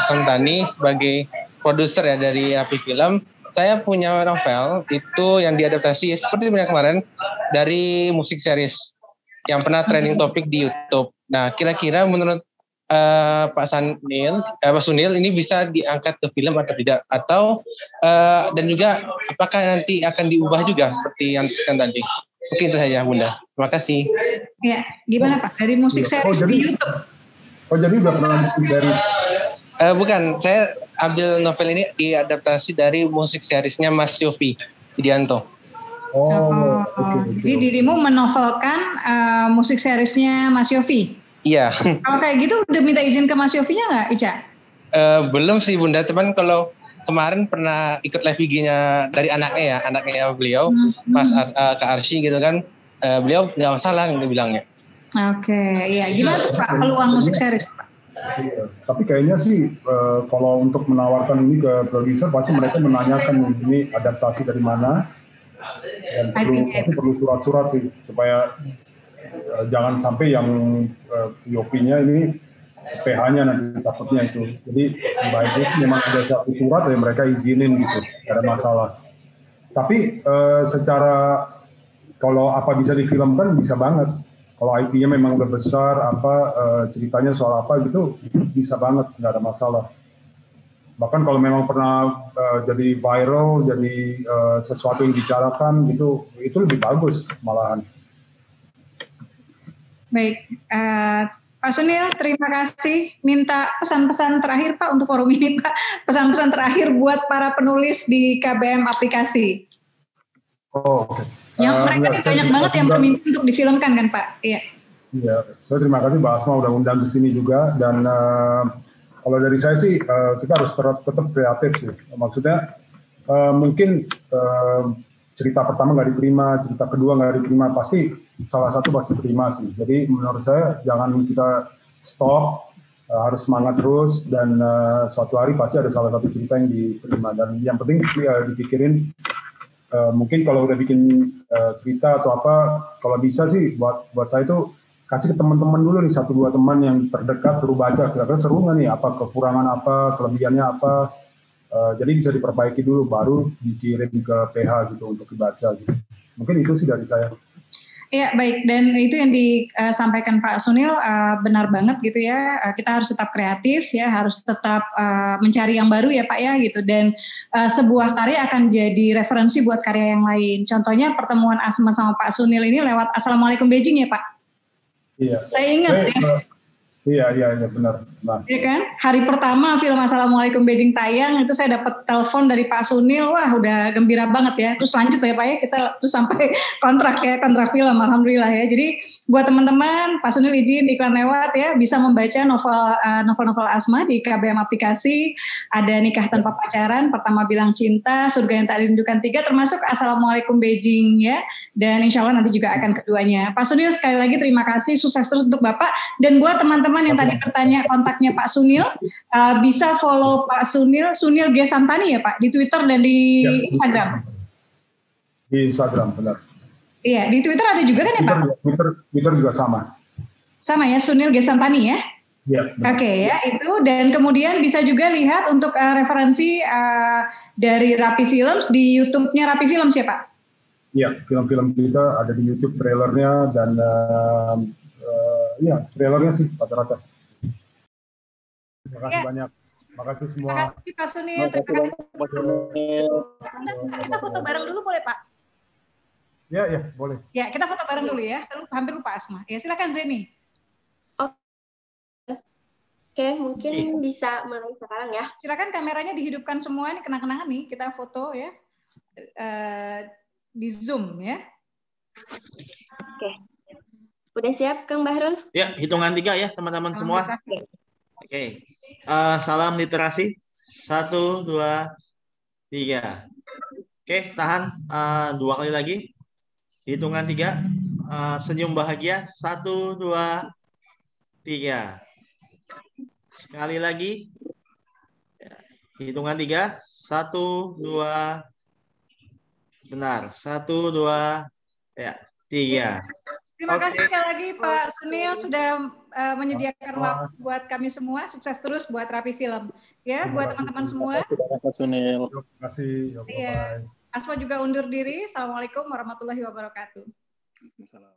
Santani sebagai produser ya dari Api Film. Saya punya novel itu yang diadaptasi seperti punya kemarin dari musik series yang pernah trending topik di YouTube. Nah, kira-kira menurut Pak Sunil ini bisa diangkat ke film atau tidak, atau dan juga apakah nanti akan diubah juga seperti yang tadi? Mungkin itu saja Bunda. Terima kasih. Ya, gimana Pak dari musik series di YouTube? Oh jadi udah pernah musik series? Bukan, saya ambil novel ini diadaptasi dari musik seriesnya Mas Yofi Widianto. Okay. Jadi dirimu menovelkan musik seriesnya Mas Yofi? Iya. Kalau kayak gitu udah minta izin ke Mas Yofinya nggak, Ica? Belum sih Bunda, teman kalau kemarin pernah ikut live IG-nya dari anaknya beliau, Mas Kak Arsy gitu kan, beliau nggak masalah gitu bilangnya. Oke, iya. Gimana tuh Pak peluang musik series Pak? Iya. Tapi kayaknya sih kalau untuk menawarkan ini ke produser pasti mereka menanyakan ini adaptasi dari mana, dan perlu surat-surat sih supaya jangan sampai yang POP-nya ini PH-nya nanti takutnya itu. Jadi sebaiknya sih memang ada satu surat yang mereka izinin gitu, tidak ada masalah. Tapi secara kalau apa bisa difilmkan bisa banget. Kalau IP-nya memang udah besar, ceritanya soal apa gitu, bisa banget, nggak ada masalah. Bahkan kalau memang pernah jadi viral, jadi sesuatu yang dibicarakan gitu, itu lebih bagus malahan. Baik, Pak Sunil, terima kasih. Minta pesan-pesan terakhir Pak untuk forum ini Pak. Pesan-pesan terakhir buat para penulis di KBM aplikasi. Oh, oke. Yang mereka banyak banget yang bermimpi untuk difilmkan kan Pak? Iya. Iya, saya terima kasih Mbak Asma udah undang ke sini juga. Dan kalau dari saya sih kita harus tetap kreatif sih. Maksudnya mungkin cerita pertama nggak diterima, cerita kedua nggak diterima, pasti salah satu pasti terima sih. Jadi menurut saya jangan kita stop, harus semangat terus, dan suatu hari pasti ada salah satu cerita yang diterima. Dan yang penting dipikirin, mungkin kalau udah bikin cerita atau apa, kalau bisa sih buat saya itu kasih ke teman-teman dulu nih, 1-2 teman yang terdekat, suruh baca, kira-kira seru nggak nih, apa kekurangan apa, kelebihannya apa, jadi bisa diperbaiki dulu, baru dikirim ke PH gitu untuk dibaca gitu. Mungkin itu sih dari saya. Ya, baik. Dan itu yang disampaikan Pak Sunil benar banget gitu ya. Kita harus tetap kreatif ya, harus tetap mencari yang baru ya Pak ya gitu. Dan sebuah karya akan jadi referensi buat karya yang lain. Contohnya pertemuan Asma sama Pak Sunil ini lewat Assalamualaikum Beijing ya Pak. Iya. Saya ingat ya. Iya benar. Iya kan? Hari pertama film Assalamualaikum Beijing tayang itu saya dapat telepon dari Pak Sunil, wah udah gembira banget ya. Terus lanjut ya Pak ya, kita terus sampai kontrak film, alhamdulillah ya. Jadi buat teman-teman, Pak Sunil izin iklan lewat ya, bisa membaca novel-novel Asma di KBM aplikasi. Ada Nikah Tanpa Pacaran, Pertama Bilang Cinta, Surga Yang Tak Dirindukan 3, termasuk Assalamualaikum Beijing ya. Dan insya Allah nanti juga akan keduanya. Pak Sunil sekali lagi terima kasih, sukses terus untuk Bapak. Dan buat teman-teman yang tadi bertanya kontaknya Pak Sunil, bisa follow Pak Sunil G. Santani ya Pak, di Twitter dan di Instagram. Di Instagram, benar. Iya, di Twitter ada juga kan ya Pak? Twitter juga sama. Sama ya, Sunil G. Santani ya? Iya. Oke ya, itu. Dan kemudian bisa juga lihat untuk referensi dari Rapi Films di YouTube-nya Rapi Films ya Pak? Iya, film-film kita ada di YouTube, trailernya dan trailernya sih rata-rata. Terima kasih banyak. Terima kasih semua. Terima kasih Pak Sunil. Terima kasih. Kita foto bareng dulu boleh Pak? Ya, boleh. Ya, kita foto bareng dulu ya. Saya hampir lupa Asma. Ya, silakan Zeni. Oke, mungkin bisa mulai sekarang ya. Silakan kameranya dihidupkan semua, ini kenang-kenangan nih, kita foto ya. Di Zoom ya. Oke. Udah siap Kang Bahrul? Ya, hitungan 3 ya teman-teman semua. Oke. Salam literasi. 1, 2, 3. Oke, tahan 2 kali lagi. Hitungan 3. Senyum bahagia. 1, 2, 3. Sekali lagi. Hitungan 3. 1, 2. Benar. 1, 2, 3. Terima kasih sekali lagi Pak Sunil sudah menyediakan waktu buat kami semua. Sukses terus buat Rapi Film. Ya, buat teman-teman semua. Pak Sunil. Terima kasih. Iya. Asma juga undur diri. Assalamualaikum warahmatullahi wabarakatuh. Waalaikumsalam.